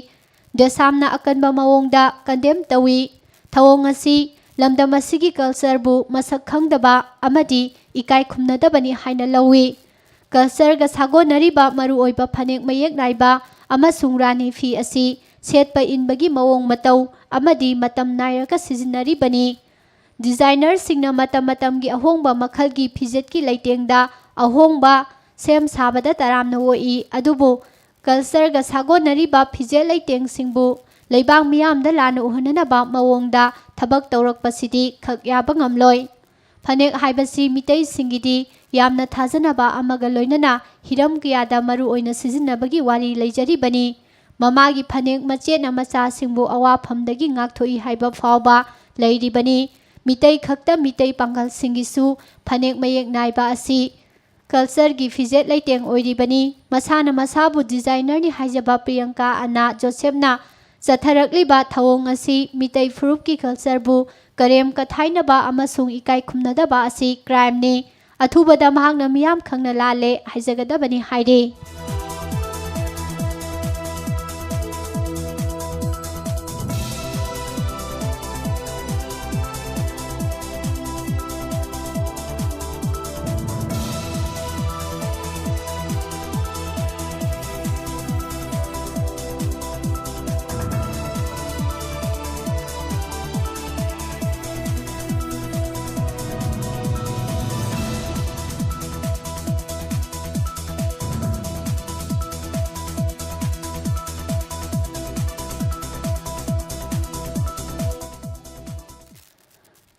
ꯗꯦꯁꯥꯝꯅ ꯑꯀꯟꯕ ꯃꯑꯣꯡꯗ ꯀꯟꯗꯦꯝ ꯇꯧꯏ꯫ ꯊꯧꯑꯣꯡ ꯑꯁꯤ ꯂꯝꯗꯝ ꯑꯁꯤꯒꯤ ꯀꯜꯆꯔꯕꯨ ꯃꯁꯛ ꯈꯪꯗꯕ ꯑꯃꯗꯤ ꯏꯀꯥꯏ ꯈꯨꯝꯅꯗꯕꯅꯤ ꯍꯥꯏꯅ ꯂꯧꯏ꯫ ꯀꯜꯆꯔꯒ ꯁꯥꯒꯣꯟꯅꯔꯤꯕ ꯃꯔꯨꯑꯣꯏꯕ ꯐꯅꯦꯛ ꯃꯌꯦꯛ ナꯏꯕ ꯑꯃꯁꯨꯡ ꯔꯥꯅꯤ ꯐꯤ ꯑꯁꯤ ꯁꯦꯠꯄ ꯏꯟꯕꯒꯤ ꯃꯑꯣꯡ ꯃꯇꯧ ꯑꯃꯗꯤ ꯃꯇꯝ ꯅꯥꯏꯔꯒ ꯁꯤꯖꯤꯟꯅꯔꯤꯕꯅꯤ꯫ ꯗꯤꯖꯥꯏꯅꯔꯁꯤꯡꯅ ꯃꯇꯝ ꯃꯇꯝꯒꯤ ꯑꯍꯣꯡꯕ ꯃꯈꯜꯒꯤ ꯐꯤꯖꯦꯠꯀꯤ ꯂꯩꯇꯦꯡꯗ ꯑꯍꯣꯡꯕ ꯁꯦꯝ ꯁꯥꯕꯗ ꯇꯔꯥꯝꯅ ꯑꯣꯛꯏ ꯑꯗꯨꯕꯨ ꯀꯜꯆꯔꯒ ꯁꯥꯒꯣꯟꯅꯔꯤꯕ ꯐꯤꯖꯦꯠ ꯂꯩꯇꯦꯡꯁꯤꯡꯕꯨ ꯂꯩꯕꯥꯛ ꯃꯤꯌꯥꯝꯗ ꯂꯥꯟꯅ ꯎꯍꯟꯅꯅꯕ ꯃꯑꯣꯡꯗ ꯊꯕꯛ ꯇꯧꯔꯛꯄꯁꯤꯗꯤ ꯈꯛ ꯌꯥꯕ ꯉꯝꯂꯣꯏ꯫ ꯐꯅꯦꯛ ꯍꯥꯏꯕꯁꯤ ꯃꯤꯇꯩꯁꯤꯡꯒꯤꯗꯤ ꯌꯥꯝꯅ ꯊꯥꯖꯅꯕ ꯑꯃꯒ ꯂꯣꯏꯅꯅ ꯍꯤꯔꯝ ꯀꯌꯥꯗ ꯃꯔꯨ ꯑꯣꯏꯅ ꯁꯤꯖꯤꯟꯅꯕꯒꯤ ꯋꯥꯔꯤ ꯂꯩꯖꯔꯤꯕꯅꯤ꯫ ꯃꯃꯥꯒꯤ ꯐꯅꯦꯛ ꯃꯆꯦꯠꯅ ꯃꯆꯥꯁꯤꯡꯕꯨ ꯑꯋꯥꯐꯝꯗꯒꯤ ꯉꯥꯛꯊꯣꯛꯏ ꯍꯥꯏꯕ ꯐꯥꯎꯕ ꯂꯩꯔꯤꯕꯅꯤ꯫ ꯃꯤꯇꯩ ꯈꯛꯇ ꯃꯤꯇꯩ ꯄꯥꯡꯒꯜꯁꯤꯡꯒꯤꯁꯨ ꯐꯅꯦꯛ ꯃꯌꯦꯛ ꯅꯥꯏꯕ ꯑꯁꯤ ꯀꯜꯆꯔꯒꯤ ꯐꯤꯖꯦꯠ ꯂꯩꯇꯦꯡ ꯑꯣꯏꯔꯤꯕꯅꯤ꯫ ꯃꯁꯥꯅ ꯃꯁꯥꯕꯨ ꯗꯤꯖꯥꯏꯅꯔꯅꯤ ꯍꯥꯏꯖꯕ ꯄ꯭रिꯌꯪꯀꯥ ꯑꯅꯥ ꯖꯣꯁꯦꯐꯅ ꯆꯠꯊꯔꯛꯂꯤꯕ ꯊꯧꯑꯣꯡ ꯑꯁꯤ ꯃꯤꯇꯩ ꯐꯨꯔꯨꯞꯀꯤ ꯀꯜꯆꯔꯕꯨ ꯀꯔꯦꯝ ꯀꯊꯥꯏꯅꯕ ꯑꯃꯁꯨꯡ ꯏꯀꯥꯏ ꯈꯨꯝꯅꯗꯕ ꯑꯁꯤ ꯀ꯭ꯔꯥꯏꯝꯅꯤ꯫ ꯑꯊꯨꯕꯗ ꯃꯍꯥꯛꯅ ꯃꯤꯌꯥꯝ ꯈꯪꯅ ꯂꯥꯜꯂꯦ ꯍꯥꯏꯖꯒꯗꯕꯅꯤ ꯍꯥꯏꯔꯤ꯫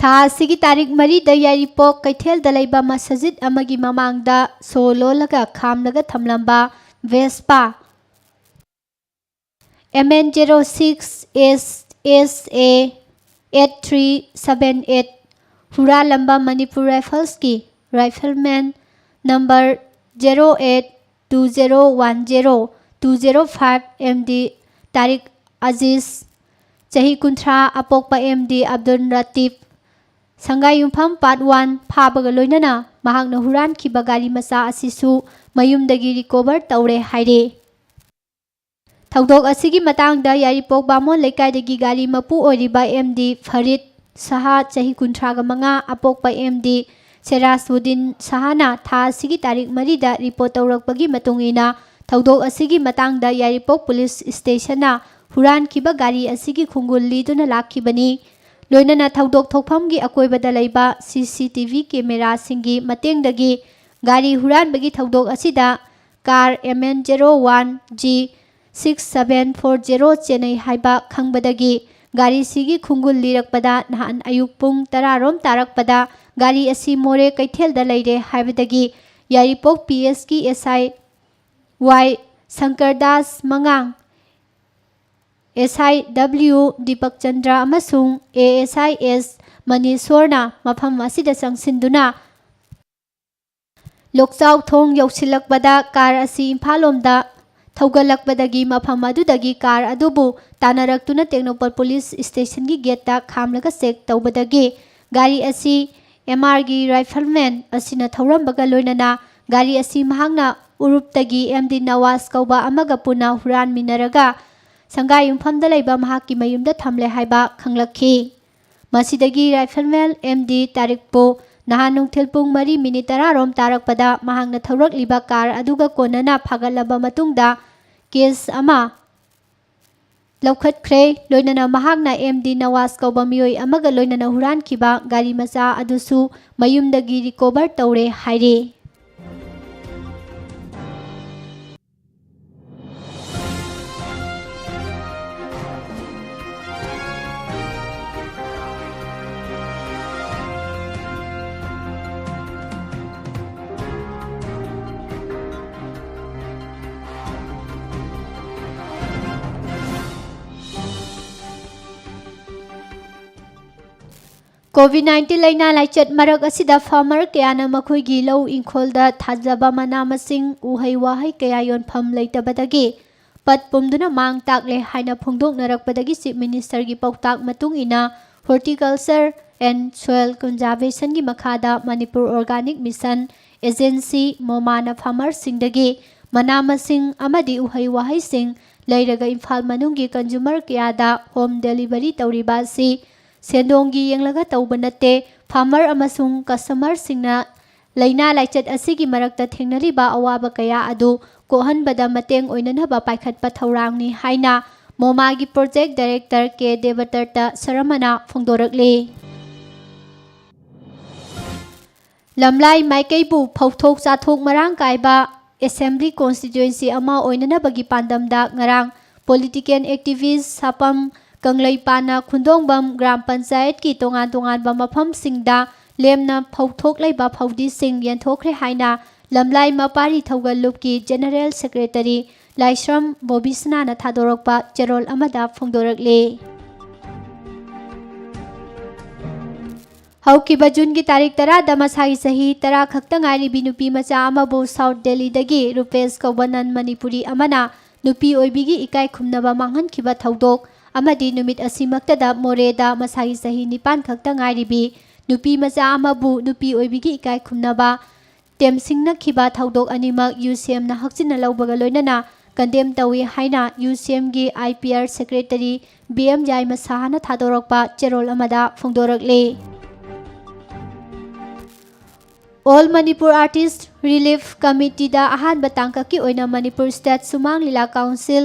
ꯊꯥ ꯑꯁꯤꯒꯤ ꯇꯥꯔꯤꯛ 4ꯗ ꯌꯥꯏꯔꯤꯄꯣꯛ ꯀꯩꯊꯦꯜꯗ ꯂꯩꯕ ꯃꯁꯖꯤꯗ ꯑꯃꯒꯤ ꯃꯃꯥꯡꯗ ꯁꯣ ꯂꯣꯜꯂꯒ ꯈꯥꯝꯂꯒ ꯊꯝꯂꯝꯕ ꯚꯦꯁꯄꯥ MN06SSA 8378 ꯍꯨꯔꯥꯜꯂꯝꯕ ꯃꯅꯤꯄꯨꯔ ꯔꯥꯏꯐꯜꯁꯀꯤ ꯔꯥꯏꯐꯜꯃꯦꯟ ꯅꯝꯕꯔ 0820102005 MD ꯇꯥꯔꯤꯛ ꯑꯖꯤꯖ ꯆꯍꯤ 60 ꯑꯄꯣꯛꯄ MD ꯑब्ꯗꯨꯜ ꯂꯇꯤꯐ ꯁꯪꯒꯥꯏꯌꯨꯝꯐꯝ ꯄꯥꯔꯠ 1 ꯐꯥꯕꯒ ꯂꯣꯏꯅꯅ ꯃꯍꯥꯛꯅ ꯍꯨꯔꯥꯟꯈꯤꯕ ꯒꯥꯔꯤ ꯃꯆꯥ ꯑꯁꯤꯁꯨ ꯃꯌꯨꯝꯗꯒꯤ ꯔꯤꯀꯣꯚꯔ ꯇꯧꯔꯦ ꯍꯥꯏꯔꯤ꯫ ꯊꯧꯗꯣꯛ ꯑꯁꯤꯒꯤ ꯃꯇꯥꯡꯗ ꯌꯥꯏꯔꯤꯄꯣꯛ ꯕꯥꯃꯣꯟ ꯂꯩꯀꯥꯏꯗꯒꯤ ꯒꯥꯔꯤ ꯃꯄꯨ ꯑꯣꯏꯔꯤꯕ MD ꯐꯔꯤꯗ ꯁꯍꯥ ꯆꯍꯤ 65 ꯑꯄꯣꯛꯄ MD ꯁꯦꯔꯥꯖꯎꯗꯤꯟ ꯁꯍꯥꯅ ꯊꯥ ꯑꯁꯤꯒꯤ ꯇꯥꯔꯤꯛ 4ꯗ ꯔꯤꯄꯣꯔꯠ ꯇꯧꯔꯛꯄꯒꯤ ꯃꯇꯨꯡ ꯏꯟꯅ ꯊꯧꯗꯣꯛ ꯑꯁꯤꯒꯤ ꯃꯇꯥꯡꯗ ꯌꯥꯏꯔꯤꯄꯣꯛ ꯄꯨꯂꯤꯁ ꯁ꯭ꯇꯦꯁꯟꯅ ꯍꯨꯔꯥꯟꯈꯤꯕ ꯒꯥꯔꯤ ꯑꯁꯤꯒꯤ ꯈꯣꯡꯒꯨꯜ ꯂꯤꯗꯨꯅ ꯂꯥꯛꯈꯤꯕꯅꯤ꯫ ꯂꯣꯏꯅꯅ ꯊꯧꯗꯣꯛ ꯊꯣꯛꯐꯝꯒꯤ ꯑꯀꯣꯏꯕꯗ ꯂꯩꯕ CCTV ꯀꯦꯃꯦꯔꯥꯁꯤꯡꯒꯤ ꯃꯇꯦꯡꯗꯒꯤ ꯒꯥꯔꯤ ꯍꯨꯔꯥꯟꯕꯒꯤ ꯊꯧꯗꯣꯛ ꯑꯁꯤꯗ ꯀꯥꯔ MN01G6740 ꯆꯦꯟꯅꯩ ꯍꯥꯏꯕ ꯈꯪꯕꯗꯒꯤ ꯒꯥꯔꯤꯁꯤꯒꯤ ꯈꯣꯡꯒꯨꯜ ꯂꯤꯔꯛꯄꯗ ꯅꯍꯥꯟ ꯑꯌꯨꯛ ꯄꯨꯡ 10 ꯇꯥꯔꯛꯄꯗ ꯒꯥꯔꯤ ꯑꯁꯤ ꯃꯣꯔꯦ ꯀꯩꯊꯦꯜꯗ ꯂꯩꯔꯦ ꯍꯥꯏꯕꯗꯒꯤ ꯌꯥꯏꯔꯤꯄꯣꯛ PSꯀꯤ SI Y ꯁꯪꯀꯔꯗꯥꯁ ꯃꯉꯥꯡ SI W ꯗꯤꯄꯛꯆꯟꯗ꯭ꯔ ꯑꯃꯁꯨꯡ ASI S ꯃꯅꯤꯁꯣꯔꯅ ꯃꯐꯝ ꯑꯁꯤꯗ ꯆꯪꯁꯤꯟꯗꯨꯅ ꯂꯣꯛꯆꯥꯎ ꯊꯣꯡ ꯌꯧꯁꯤꯜꯂꯛꯄꯗ ꯀꯥꯔ ꯑꯁꯤ ꯏꯝꯐꯥꯜꯂꯣꯝꯗ ꯊꯧꯒꯠꯂꯛꯄꯗꯒꯤ ꯃꯐꯝ ꯑꯗꯨꯗꯒꯤ ꯀꯥꯔ ꯑꯗꯨꯕꯨ ꯇꯥꯟꯅꯔꯛꯇꯨꯅ ꯇꯦꯡꯅꯧꯄꯜ ꯄꯨꯂꯤꯁ ꯁ꯭ꯇꯦꯁꯟꯒꯤ ꯒꯦꯠꯇ ꯈꯥꯝꯂꯒ ꯆꯦꯛ ꯇꯧꯕꯗꯒꯤ ꯒꯥꯔꯤ ꯑꯁꯤ MRꯒꯤ ꯔꯥꯏꯐꯜꯃꯦꯟ ꯑꯁꯤꯅ ꯊꯧꯔꯝꯕꯒ ꯂꯣꯏꯅꯅ ꯒꯥꯔꯤ ꯑꯁꯤ ꯃꯍꯥꯛꯅ ꯎꯔꯨꯞꯇꯒꯤ MD ꯅꯋꯥꯖ ꯀꯧꯕ ꯑꯃꯒ ꯄꯨꯟꯅ ꯍꯨꯔꯥꯟꯃꯤꯟꯅꯔꯒ ꯁꯪꯒꯥꯏꯌꯨꯝꯐꯝꯗ ꯂꯩꯕ ꯃꯍꯥꯛꯀꯤ ꯃꯌꯨꯝꯗ ꯊꯝꯂꯦ ꯍꯥꯏꯕ ꯈꯪꯂꯛꯈꯤ꯫ ꯃꯁꯤꯗꯒꯤ ꯔꯥꯏꯐꯜꯃꯦꯟ MD ꯇꯥꯔꯤꯛꯄꯨ ꯅꯍꯥꯟ ꯅꯨꯡꯊꯤꯜ ꯄꯨꯡ 4:10 ꯇꯥꯔꯛꯄꯗ ꯃꯍꯥꯛꯅ ꯊꯧꯔꯛꯂꯤꯕ ꯀꯥꯔ ꯑꯗꯨꯒ ꯀꯣꯟꯅꯅ ꯐꯥꯒꯠꯂꯕ ꯃꯇꯨꯡꯗ ꯀꯦꯁ ꯑꯃ ꯂꯧꯈꯠꯈ꯭ꯔꯦ꯫ ꯂꯣꯏꯅꯅ ꯃꯍꯥꯛꯅ MD ꯅꯋꯥꯖ ꯀꯧꯕ ꯃꯤꯑꯣꯏ ꯑꯃꯒ ꯂꯣꯏꯅꯅ ꯍꯨꯔꯥꯟꯈꯤꯕ ꯒꯥꯔꯤ ꯃꯆꯥ ꯑꯗꯨꯁꯨ ꯃꯌꯨꯝꯗꯒꯤ ꯔꯤꯀꯣꯚꯔ ꯇꯧꯔꯦ ꯍꯥꯏꯔꯤ꯫ COVID-19 ꯂꯩꯅꯥ ꯂꯥꯏꯆꯠ ꯃꯔꯛ ꯑꯁꯤꯗ ꯐꯥꯔꯃꯔ ꯀꯌꯥꯅ ꯃꯈꯣꯏꯒꯤ ꯂꯧ ꯏꯪꯈꯣꯜꯗ ꯊꯥꯖꯕ ꯃꯅꯥ ꯃꯁꯤꯡ ꯎꯍꯩ ꯋꯥꯍꯩ ꯀꯌꯥ ꯌꯣꯟꯐꯝ ꯂꯩꯇꯕꯗꯒꯤ ꯄꯠ ꯄꯨꯝꯗꯨꯅ ꯃꯥꯡ ꯇꯥꯛꯂꯦ ꯍꯥꯏꯅ ꯐꯣꯡꯗꯣꯛꯅꯔꯛꯄꯗꯒꯤ ꯆꯤꯞ ꯃꯤꯅꯤꯁꯇꯔꯒꯤ ꯄꯥꯎꯇꯥꯛ ꯃꯇꯨꯡ ꯏꯟꯅ ꯍꯣꯔꯇꯤꯀꯜꯆꯔ ꯑꯦꯟ ꯁꯣꯏꯜ ꯀꯟꯖꯥꯔꯚꯦꯁꯟꯒꯤ ꯃꯈꯥꯗ ꯃꯅꯤꯄꯨꯔ ꯑꯣꯔꯒꯥꯅꯤꯛ ꯃꯤꯁꯟ ꯑꯦꯖꯦꯟꯁꯤ ꯃꯣꯃꯥꯅ ꯐꯥꯔꯃꯔꯁꯤꯡꯗꯒꯤ ꯃꯅꯥ ꯃꯁꯤꯡ ꯑꯃꯗꯤ ꯎꯍꯩ ꯋꯥꯍꯩꯁꯤꯡ ꯂꯩꯔꯒ ꯏꯝꯐꯥꯜ ꯃꯅꯨꯡꯒꯤ ꯀꯟꯖꯨꯃꯔ ꯀꯌꯥꯗ ꯍꯣꯝ ꯗꯦꯂꯤꯚꯔꯤ ꯇꯧꯔꯤꯕ ꯑꯁꯤ ꯁꯦꯟꯗꯣꯡꯒꯤ ꯌꯦꯡꯂꯒ ꯇꯧꯕ ꯅꯠꯇꯦ꯫ ꯐꯥꯔꯃꯔ ꯑꯃꯁꯨꯡ ꯀꯁꯇꯃꯔꯁꯤꯡꯅ ꯂꯩꯅꯥ ꯂꯥꯏꯆꯠ ꯑꯁꯤꯒꯤ ꯃꯔꯛꯇ ꯊꯦꯡꯅꯔꯤꯕ ꯑꯋꯥꯕ ꯀꯌꯥ ꯑꯗꯨ ꯀꯣꯛꯍꯟꯕꯗ ꯃꯇꯦꯡ ꯑꯣꯏꯅꯅꯕ ꯄꯥꯏꯈꯠꯄ ꯊꯧꯔꯥꯡꯅꯤ ꯍꯥꯏꯅ ꯃꯣꯃꯥꯒꯤ ꯄ꯭ꯔꯣꯖꯦꯛ ꯗꯥꯏꯔꯦꯛꯇꯔ K ꯗꯦꯕꯇꯔꯇ ꯁꯔꯃꯅ ꯐꯣꯡꯗꯣꯔꯛꯂꯤ꯫ ꯂꯝꯂꯥꯏ ꯃꯥꯏꯀꯩꯕꯨ ꯐꯧꯊꯣꯛ ꯆꯥꯊꯣꯛ ꯃꯔꯥꯡ ꯀꯥꯏꯕ ꯑꯦꯁꯦꯝꯕ꯭ꯂꯤ ꯀꯣꯟꯁꯇꯤꯇ꯭ꯌꯨꯑꯦꯟꯁꯤ ꯑꯃ ꯑꯣꯏꯅꯅꯕꯒꯤ ꯄꯥꯟꯗꯝꯗ ꯉꯔꯥꯡ ꯄꯣꯂꯤꯇꯤꯀꯦꯜ ꯑꯦꯛꯇꯤꯚꯤꯁꯠ ꯁꯥꯄꯝ ꯀꯪꯂꯩꯄꯥꯟꯅ ꯈꯨꯟꯗꯣꯡꯕꯝ ꯒ꯭ꯔꯥꯝ ꯄꯟꯆꯥꯌꯠꯀꯤ ꯇꯣꯉꯥꯟ ꯇꯣꯉꯥꯟꯕ ꯃꯐꯝꯁꯤꯡꯗ ꯂꯦꯝꯅ ꯐꯧꯊꯣꯛ ꯂꯩꯕ ꯐꯧꯗꯤꯁꯤꯡ ꯌꯦꯟꯊꯣꯛꯈ꯭ꯔꯦ ꯍꯥꯏꯅ ꯂꯝꯂꯥꯏ ꯃꯄꯥꯔꯤ ꯊꯧꯒꯜꯂꯨꯞꯀꯤ ꯖꯦꯅꯔꯦꯜ ꯁꯦꯀ꯭ꯔꯦꯇꯔꯤ ꯂꯥꯏꯁ꯭ꯔꯝ ꯕꯣꯕꯤꯁꯅꯥꯅ ꯊꯥꯗꯣꯔꯛꯄ ꯆꯦꯔꯣꯜ ꯑꯃꯗ ꯐꯣꯡꯗꯣꯔꯛꯂꯤ꯫ ꯍꯧꯈꯤꯕ ꯖꯨꯟꯒꯤ ꯇꯥꯔꯤꯛ 10ꯗ ꯃꯁꯥꯒꯤ ꯆꯍꯤ 10 ꯈꯛꯇ ꯉꯥꯏꯔꯤꯕꯤ ꯅꯨꯄꯤ ꯃꯆꯥ ꯑꯃꯕꯨ ꯁꯥꯎꯠ ꯗꯦꯜꯂꯤꯗꯒꯤ ꯔꯨꯄꯦꯁ ꯀꯧꯕ ꯅꯟ ꯃꯅꯤꯄꯨꯔꯤ ꯑꯃꯅ ꯅꯨꯄꯤ ꯑꯣꯏꯕꯤꯒꯤ ꯏꯀꯥꯏ ꯈꯨꯝꯅꯕ ꯃꯥꯡꯍꯟꯈꯤꯕ ꯊꯧꯗꯣꯛ ꯑꯃꯗꯤ ꯅꯨꯃꯤꯠ ꯑꯁꯤꯃꯛꯇꯗ ꯃꯣꯔꯦꯗ ꯃꯁꯥꯒꯤ ꯆꯍꯤ 9 ꯈꯛꯇ ꯉꯥꯏꯔꯤꯕꯤ ꯅꯨꯄꯤ ꯃꯆꯥ ꯑꯃꯕꯨ ꯅꯨꯄꯤ ꯑꯣꯏꯕꯤꯒꯤ ꯏꯀꯥꯏ ꯈꯨꯝꯅꯕ ꯇꯦꯝꯁꯤꯡꯅꯈꯤꯕ ꯊꯧꯗꯣꯛ ꯑꯅꯤꯃꯛ ꯌꯨꯁꯤꯑꯦꯝꯅ ꯍꯛꯆꯤꯟꯅ ꯂꯧꯕꯒ ꯂꯣꯏꯅꯅ ꯀꯟꯗꯦꯝ ꯇꯧꯏ ꯍꯥꯏꯅ ꯌꯨꯁꯤꯑꯦꯝꯒꯤ IPR ꯁꯦꯀ꯭ꯔꯦꯇꯔꯤ BM ꯌꯥꯏꯃꯁꯥꯍꯅ ꯊꯥꯗꯣꯔꯛꯄ ꯆꯦꯔꯣꯜ ꯑꯃꯗ ꯐꯣꯡꯗꯣꯔꯛꯂꯤ꯫ ꯑꯣꯜ ꯃꯅꯤꯄꯨꯔ ꯑꯥꯔꯇꯤꯁꯠ ꯔꯤꯂꯤꯐ ꯀꯃꯤꯇꯤꯗ ꯑꯍꯥꯟꯕ ꯇꯥꯡꯀꯛꯀꯤ ꯑꯣꯏꯅ ꯃꯅꯤꯄꯨꯔ ꯁ꯭ꯇꯦꯠ ꯁꯨꯃꯥꯡ ꯂꯤꯂꯥ ꯀꯥꯎꯟꯁꯤꯜ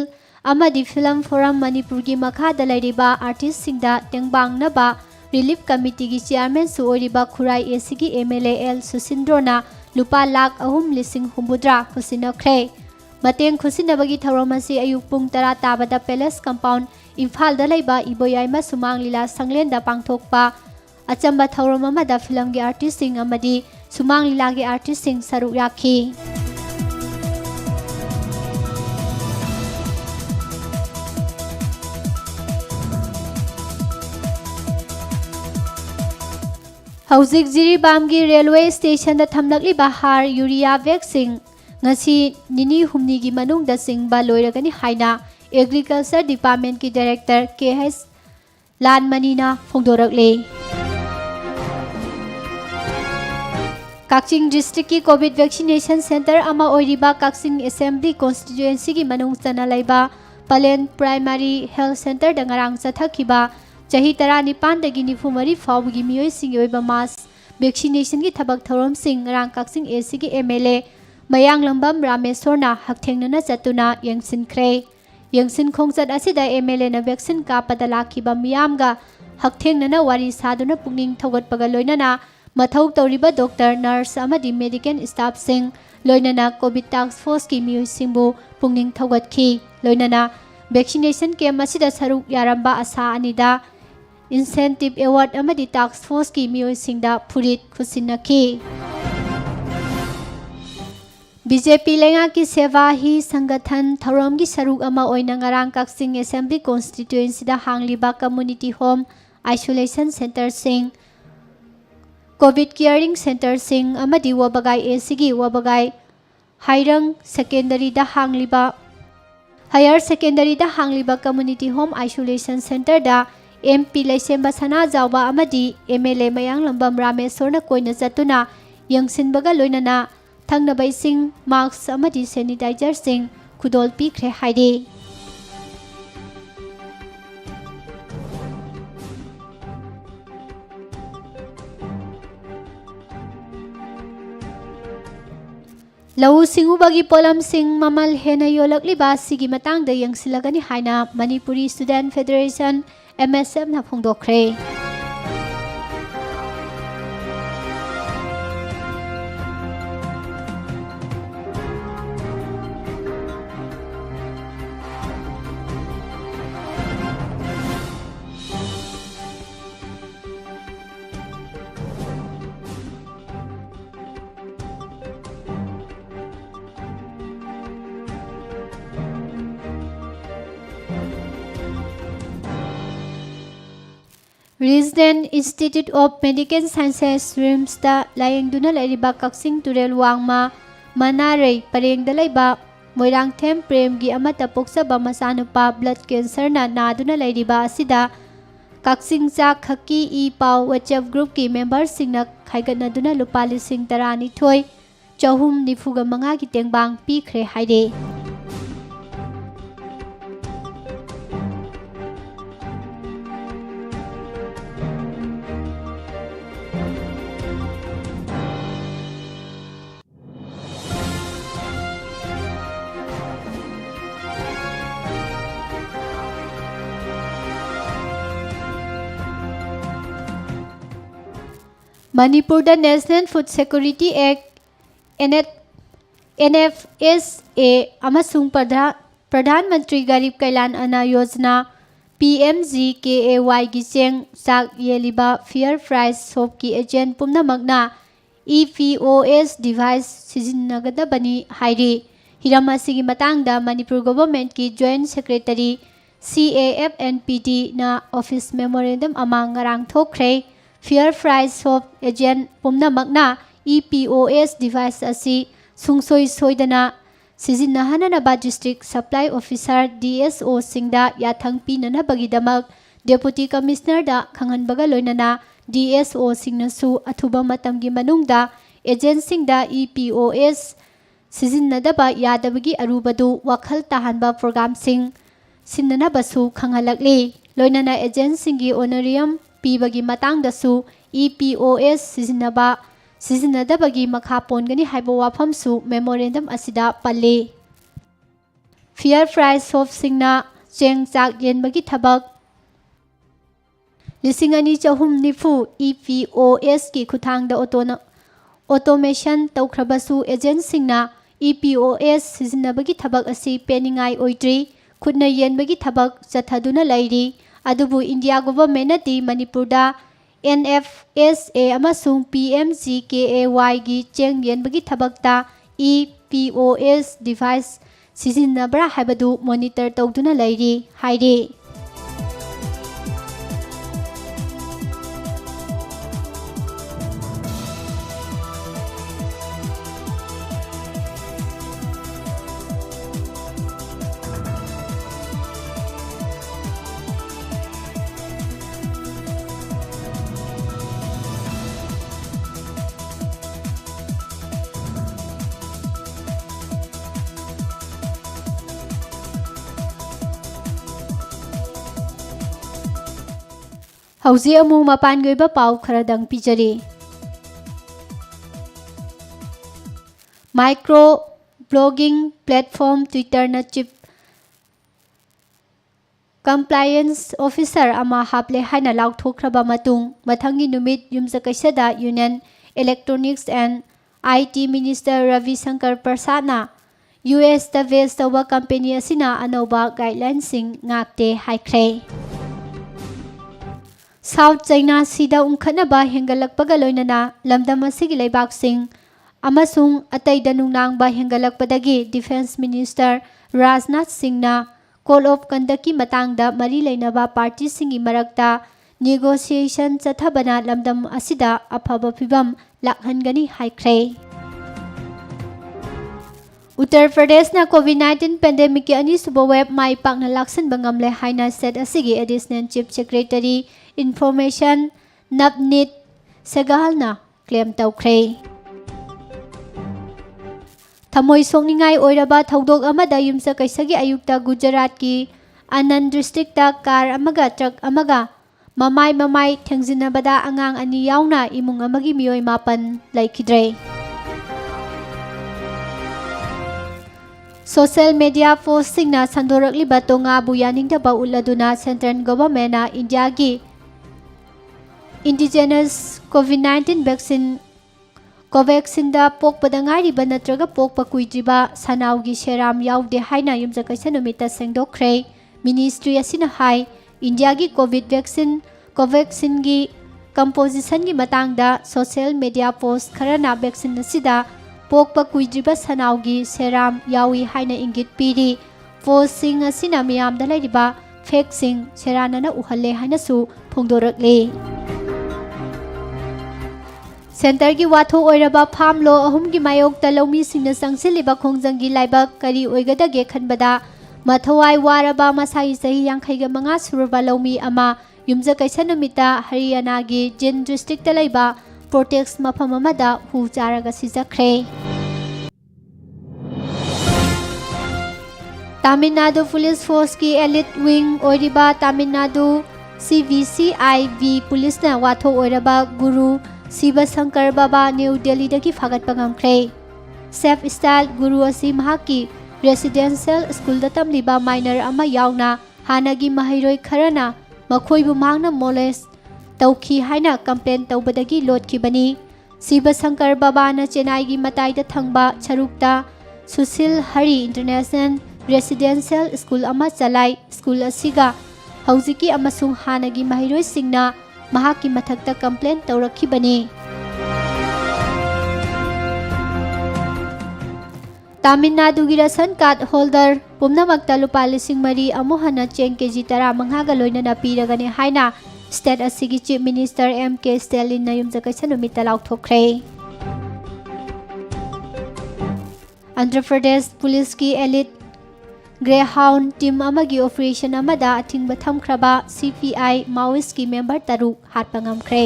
ꯑꯃꯗꯤ ꯐꯤꯂꯝ ꯐꯣꯔꯝ ꯃꯅꯤꯄꯨꯔꯒꯤ ꯃꯈꯥꯗ ꯂꯩꯔꯤꯕ ꯑꯥꯔꯇꯤꯁꯠꯁꯤꯡꯗ ꯇꯦꯡꯕꯥꯡꯅꯕ ꯔꯤꯂꯤꯐ ꯀꯃꯤꯇꯤꯒꯤ ꯆꯤꯌꯔꯃꯦꯟꯁꯨ ꯑꯣꯏꯔꯤꯕ ꯈꯨꯔꯥꯏ ꯑꯦꯁꯤꯒꯤ MLA L ꯁꯨꯁꯤꯟꯗ꯭ꯔꯣꯅ ꯂꯨꯄꯥ ꯂꯥꯈ 3,70,000 ꯈꯨꯠꯁꯤꯟꯅꯈ꯭ꯔꯦ꯫ ꯃꯇꯦꯡ ꯈꯨꯠꯁꯤꯟꯅꯕꯒꯤ ꯊꯧꯔꯝ ꯑꯁꯤ ꯑꯌꯨꯛ ꯄꯨꯡ 10 ꯇꯥꯕꯗ ꯄꯦꯂꯦꯁ ꯀꯝꯄꯥꯎꯟ ꯏꯝꯐꯥꯜꯗ ꯂꯩꯕ ꯏꯕꯣꯌꯥꯏꯃ ꯁꯨꯃꯥꯡ ꯂꯤꯂꯥ ꯁꯪꯂꯦꯟꯗ ꯄꯥꯡꯊꯣꯛꯄ ꯑꯆꯝꯕ ꯊꯧꯔꯝ ꯑꯃꯗ ꯐꯤꯂꯝꯒꯤ ꯑꯥꯔꯇꯤꯁꯠꯁꯤꯡ ꯑꯃꯗꯤ ꯁꯨꯃꯥꯡ ꯂꯤꯂꯥꯒꯤ ꯑꯥꯔꯇꯤꯁꯠꯁꯤꯡ ꯁꯔꯨꯛ ꯌꯥꯈꯤ꯫ ꯍꯧꯖꯤꯛ ꯖꯤꯔꯤꯕꯥꯝꯒꯤ ꯔꯦꯜꯋꯦ ꯁ꯭ꯇꯦꯁꯟꯗ ꯊꯝꯂꯛꯂꯤꯕ ꯍꯥꯔ ꯌꯨꯔꯤꯌꯥ ꯕꯦꯒꯁꯤꯡ ꯉꯁꯤ ꯅꯤꯅꯤ ꯍꯨꯝꯅꯤꯒꯤ ꯃꯅꯨꯡꯗ ꯆꯤꯡꯕ ꯂꯣꯏꯔꯒꯅꯤ ꯍꯥꯏꯅ ꯑꯦꯒ꯭ꯔꯤꯀꯜꯆꯔ ꯗꯤꯄꯥꯔꯠꯃꯦꯟꯠꯀꯤ ꯗꯥꯏꯔꯦꯛꯇꯔ KH ꯂꯥꯟꯃꯅꯤꯅ ꯐꯣꯡꯗꯣꯔꯛꯂꯤ꯫ ꯀꯛꯆꯤꯡ ꯗꯤꯁꯇ꯭ꯔꯤꯛꯀꯤ ꯀꯣꯚꯤꯗ ꯚꯦꯛꯁꯤꯅꯦꯁꯟ ꯁꯦꯟꯇꯔ ꯑꯃ ꯑꯣꯏꯔꯤꯕ ꯀꯛꯆꯤꯡ ꯑꯦꯁꯦꯝꯕ꯭ꯂꯤ ꯀꯣꯟꯁꯇꯤꯇ꯭ꯌꯨꯑꯦꯟꯁꯤꯒꯤ ꯃꯅꯨꯡ ꯆꯟꯅ ꯂꯩꯕ ꯄꯂꯦꯟ ꯄ꯭ꯔꯥꯏꯃꯥꯔꯤ ꯍꯦꯜꯊ ꯁꯦꯟꯇꯔꯗ ꯉꯔꯥꯡ ꯆꯠꯊꯈꯤꯕ ꯆꯍꯤ 19ꯗꯒꯤ 94 ꯐꯥꯎꯕꯒꯤ ꯃꯤꯑꯣꯏꯁꯤꯡꯒꯤ ꯑꯣꯏꯕ ꯃꯥꯁ ꯚꯦꯛꯁꯤꯅꯦꯁꯟꯒꯤ ꯊꯕꯛ ꯊꯧꯔꯝꯁꯤꯡꯉꯔꯥꯡ ꯀꯛꯆꯤꯡ ꯑꯦꯁꯤꯒꯤ MLA ꯃꯌꯥꯡꯂꯝꯕꯝ ꯔꯥꯃꯦꯁꯣꯔꯅ ꯍꯛꯊꯦꯡꯅꯅ ꯆꯠꯇꯨꯅ ꯌꯦꯡꯁꯤꯟꯈ꯭ꯔꯦ꯫ ꯌꯦꯡꯁꯤꯟ ꯈꯣꯡꯆꯠ ꯑꯁꯤꯗ MLAꯅ ꯚꯦꯛꯁꯤꯟ ꯀꯥꯞꯄꯗ ꯂꯥꯛꯈꯤꯕ ꯃꯤꯌꯥꯝꯒ ꯍꯛꯊꯦꯡꯅꯅ ꯋꯥꯔꯤ ꯁꯥꯗꯨꯅ ꯄꯨꯛꯅꯤꯡ ꯊꯧꯒꯠꯄꯒ ꯂꯣꯏꯅꯅ ꯃꯊꯧ ꯇꯧꯔꯤꯕ ꯗꯣꯛꯇꯔ ꯅꯔꯁ ꯑꯃꯗꯤ ꯃꯦꯗꯤꯀꯦꯜ ꯁ꯭ꯇꯥꯐꯁꯤꯡ ꯂꯣꯏꯅꯅ ꯀꯣꯚꯤꯗ ꯇꯥꯛꯁ ꯐꯣꯔꯁꯀꯤ ꯃꯤꯑꯣꯏꯁꯤꯡꯕꯨ ꯄꯨꯛꯅꯤꯡ ꯊꯧꯒꯠꯈꯤ꯫ ꯂꯣꯏꯅꯅ ꯚꯦꯛꯁꯤꯅꯦꯁꯟ ꯀꯦꯝꯞ ꯑꯁꯤꯗ ꯁꯔꯨꯛ ꯌꯥꯔꯝꯕ ꯑꯁꯥ ꯑꯅꯤꯗ ꯏꯟꯁꯦꯟꯇꯤꯚ ꯑꯦꯋꯥꯔꯗ ꯑꯃꯗꯤ ꯇꯥꯛꯁ ꯐꯣꯔꯁꯀꯤ ꯃꯤꯑꯣꯏꯁꯤꯡꯗ ꯐꯨꯔꯤꯠ ꯈꯨꯠꯁꯤꯟꯅꯈꯤ꯫ BJP ꯂꯩꯉꯥꯛꯀꯤ ꯁꯦꯕꯥ ꯍꯤ ꯁꯪꯒꯊꯟ ꯊꯧꯔꯝꯒꯤ ꯁꯔꯨꯛ ꯑꯃ ꯑꯣꯏꯅ ꯉꯔꯥꯡ ꯀꯛꯆꯤꯡ ꯑꯦꯁꯦꯝꯕ꯭ꯂꯤ ꯀꯣꯟꯁꯇꯤꯇ꯭ꯌꯨꯑꯦꯟꯁꯤꯗ ꯍꯥꯡꯂꯤꯕ ꯀꯝꯃꯨꯅꯤꯇꯤ ꯍꯣꯝ ꯑꯥꯏꯁꯣꯂꯦꯁꯟ ꯁꯦꯟꯇꯔꯁꯤꯡ ꯀꯣꯚꯤꯗ ꯀꯤꯌꯔꯤꯡ ꯁꯦꯟꯇꯔꯁꯤꯡ ꯑꯃꯗꯤ ꯋꯥꯕꯒꯥꯏ ꯑꯦꯁꯤꯒꯤ ꯋꯥꯕꯒꯥꯏ ꯍꯥꯌꯔ ꯁꯦꯀꯦꯟꯗꯔꯤꯗ ꯍꯥꯡꯂꯤꯕ ꯀꯝꯃꯨꯅꯤꯇꯤ ꯍꯣꯝ ꯑꯥꯏꯁꯣꯂꯦꯁꯟ ꯁꯦꯟꯇꯔꯗ MP ꯂꯩꯁꯦꯝꯕ ꯁꯅꯥꯖꯥꯎꯕ ꯑꯃꯗꯤ MLA ꯃꯌꯥꯡꯂꯝꯕꯝ ꯔꯥꯃꯦꯁꯣꯔꯅ ꯀꯣꯏꯅ ꯆꯠꯇꯨꯅ ꯌꯦꯡꯁꯤꯟꯕꯒ ꯂꯣꯏꯅꯅ ꯊꯛꯅꯕ ꯏꯁꯤꯡ, ꯃꯥꯛꯁ ꯑꯃꯗꯤ ꯁꯦꯅꯤꯇꯥꯏꯖꯔꯁꯤꯡ ꯈꯨꯗꯣꯜ ꯄꯤꯈ꯭ꯔꯦ ꯍꯥꯏꯔꯤ꯫ ꯂꯧꯎ ꯁꯤꯡꯎꯕꯒꯤ ꯄꯣꯠꯂꯝꯁꯤꯡ ꯃꯃꯜ ꯍꯦꯟꯅ ꯌꯣꯜꯂꯛꯂꯤꯕ ꯑꯁꯤꯒꯤ ꯃꯇꯥꯡꯗ ꯌꯦꯡꯁꯤꯜꯂꯒꯅꯤ ꯍꯥꯏꯅ ꯃꯅꯤꯄꯨꯔꯤ ꯁ꯭ꯇꯨꯗꯦꯟꯠ ꯐꯦꯗꯔꯦꯁꯟ MSFꯅ ꯐꯣꯡꯗꯣꯛꯈ꯭ꯔꯦ꯫ Regional Institute of Medical Sciences RIMSꯗ ꯂꯥꯌꯦꯡꯗꯨꯅ ꯂꯩꯔꯤꯕ ꯀꯛꯆꯤꯡ ꯇꯨꯔꯦꯜ ꯋꯥꯡꯃ ꯃꯅꯥꯔꯩ ꯄꯔꯦꯡꯗ ꯂꯩꯕ ꯃꯣꯏꯔꯥꯡꯊꯦꯝ ꯄ꯭ꯔꯦꯝꯒꯤ ꯑꯃꯠꯇ ꯄꯣꯛꯆꯕ ꯃꯆꯥꯅꯨꯄꯥ ꯕ꯭ꯂꯗ ꯀꯦꯟꯁꯔꯅ ꯅꯥꯗꯨꯅ ꯂꯩꯔꯤꯕ ꯑꯁꯤꯗ ꯀꯛꯆꯤꯡ ꯆꯥꯛ ꯈꯛꯀꯤ ꯏ-ꯄꯥꯎ WhatsApp ꯒ꯭ꯔꯨꯞꯀꯤ ꯃꯦꯝꯕꯔꯁꯤꯡꯅ ꯈꯥꯏꯒꯠꯅꯗꯨꯅ ꯂꯨꯄꯥ 12,395ꯒꯤ ꯇꯦꯡꯕꯥꯡ ꯄꯤꯈ꯭ꯔꯦ ꯍꯥꯏꯔꯤ꯫ ꯃꯅꯤꯄꯨꯔꯗ national food security act NFSA ꯑꯃꯁꯨꯡ Pradhan Mantri Garib ꯀल्याꯟ ꯑꯟꯅ Yojana PMGKAY gi cheng chak yeliba fair price shop ki agent pumnamakna EPOS device sizinnagadabani hairi hiram asigi matangda Manipur government ki joint secretary CAFNPD na office memorandum ama ngarang thokre fair price shop agent pumnamakna EPOS device asi sungsoi soidana sizinnahananaba district supply officer DSO singda yathang pinanabagidamak deputy commissioner da khanghanbaga loinana DSO singnasu athuba matamgi manungda agent singda EPOS sizinnadaba yadabagi arubadu wakhal tahanba program sing sinnanabasu khanghalakli loinana agent singi honorarium pibagi matangdasu EPOS sizinnadabagi makha pongani haiba wafamsu memorandum asida palle fair price shop singna cheng chak yenbagi thabak Lisingani chahum nifu EPOS ki kuthangda automation taukhrabasu agent singna EPOS sizinnabagi thabak asi peningai oidri khudna yenbagi thabak chathaduna lairi adubu India government ati Manipurda NFSA amasung PMGKAY gi cheng yenbagi thabakta EPOS device sizinnabra haibadu monitor tawduna lairi hairi Hauzi amu mapan goiba pau kharadang pijari micro blogging platform Twitter na chief compliance officer ama haple haina laukthokraba matung mathangi numit yumjakaisada Union Electronics and IT Minister Ravi Shankar Prasad na US ta base tawa company asina anoba guidelines sing ngakte haikre South China Sea ungkhanaba hengalakpaga loinana lamdam asigi leibaksing amasung ataida nungnangba hengalakpadagi Defense Minister Rajnath Singh na Call of Conduct ki matangda mari leinaba party singi marakta negotiation chathabana lamdam asida afaba phibam lakhangani haikre Uttar Pradesh na COVID-19 pandemic ki ani suba web mai pakna laksan bangamle haina set asigi additional chief secretary information Navneet Sehgal claim tawkhre Thamoi songningai oiraba thaudok amada yumsa kaisagi ayukta Gujarat ki Anand district ta car amaga truck amaga mamai thengjinabada angang ani yauna imung amagi mioi mapan laikhidre Social media posting na sandorakli batonga buyaning da bauladuna central government na India gi indigenous COVID-19 vaccine Covaxin da pokpada ngairiba natraga pokpa kuidriba sanaugi seram yaude haina yumjakaisa numita sengdokre ministry asina hai India gi COVID vaccine Covaxin gi composition gi matangda social media post kharana vaccine asida pokpa kuidriba sanaugi seram yawi haina ingit piri posting asina miyamda lairiba fake sing seranana uhalle haina su phongdorakle Center ki watho oiraba farm law ahum ki mayok talomi singna sangsiliba khongjanggi laibak kari oigadage khanbada mathawai waraba masai sahi yankhaiga manga suraba lomi ama yumja kaisa numita Haryana gi Jin district ta laiba Protex mafam amada hu charaga sijakre Tamil Nadu Police Force ki elite wing oiriba Tamil Nadu CVCIV police na watho oiraba Guru Siva Shankar Baba New Delhi dagi fagat pangamkre Safe Style Guru asi mahaki residential school da tamliba minor ama yauna hanagi mahairoi kharana makhoibu mangna molest tawki haina complain tawbadagi lotki bani Siva Shankar Baba na Chennai gi matai da thangba charukta Sushil Hari International Residential School ama chalai school asiga ꯍꯧꯖꯤꯛꯀꯤ ꯑꯃꯁꯨꯡ ꯍꯥꯟꯅꯒꯤ ꯃꯍꯩꯔꯣꯏꯁꯤꯡꯅ ꯃꯍꯥꯛꯀꯤ ꯃꯊꯛꯇ complain ꯇꯧꯔꯛꯈꯤꯕꯅꯤ꯫ Tamil ꯅꯥꯗꯨꯒꯤ ration card holder ꯄꯨꯝꯅꯃꯛꯇ ꯂꯨꯄꯥ 4,000 ꯑꯃꯨꯛ ꯍꯟꯅ ꯆꯦꯡ ꯀꯦꯖꯤ 15ꯒ ꯂꯣꯏꯅꯅ ꯄꯤꯔꯒꯅꯤ ꯍꯥꯏꯅ ꯁ꯭ꯇꯦꯠ ꯑꯁꯤꯒꯤ ꯆꯤꯐ ꯃꯤꯅꯤꯁꯇꯔ M.K. ꯁ꯭ꯇꯦꯂꯤꯟꯅ ꯌꯨꯝꯁꯀꯩꯁ ꯅꯨꯃꯤꯠꯇ ꯂꯥꯎꯊꯣꯛꯈ꯭ꯔꯦ꯫ ꯑꯟꯙ꯭ꯔ ꯄ꯭ꯔꯗꯦꯁ ꯄꯨꯂꯤꯁꯀꯤ ꯑꯦꯂꯤꯠ ꯒ꯭ꯔꯦꯍꯥꯎꯟ ꯇꯤꯝ ꯑꯃꯒꯤ ꯑꯣꯄꯔꯦꯁꯟ ꯑꯃꯗ ꯑꯊꯤꯡꯕ ꯊꯝꯈ꯭ꯔꯕ CPI ꯃꯥꯑꯣꯏꯁꯀꯤ ꯃꯦꯝꯕꯔ 3 ꯍꯥꯠꯄ ꯉꯝꯈ꯭ꯔꯦ꯫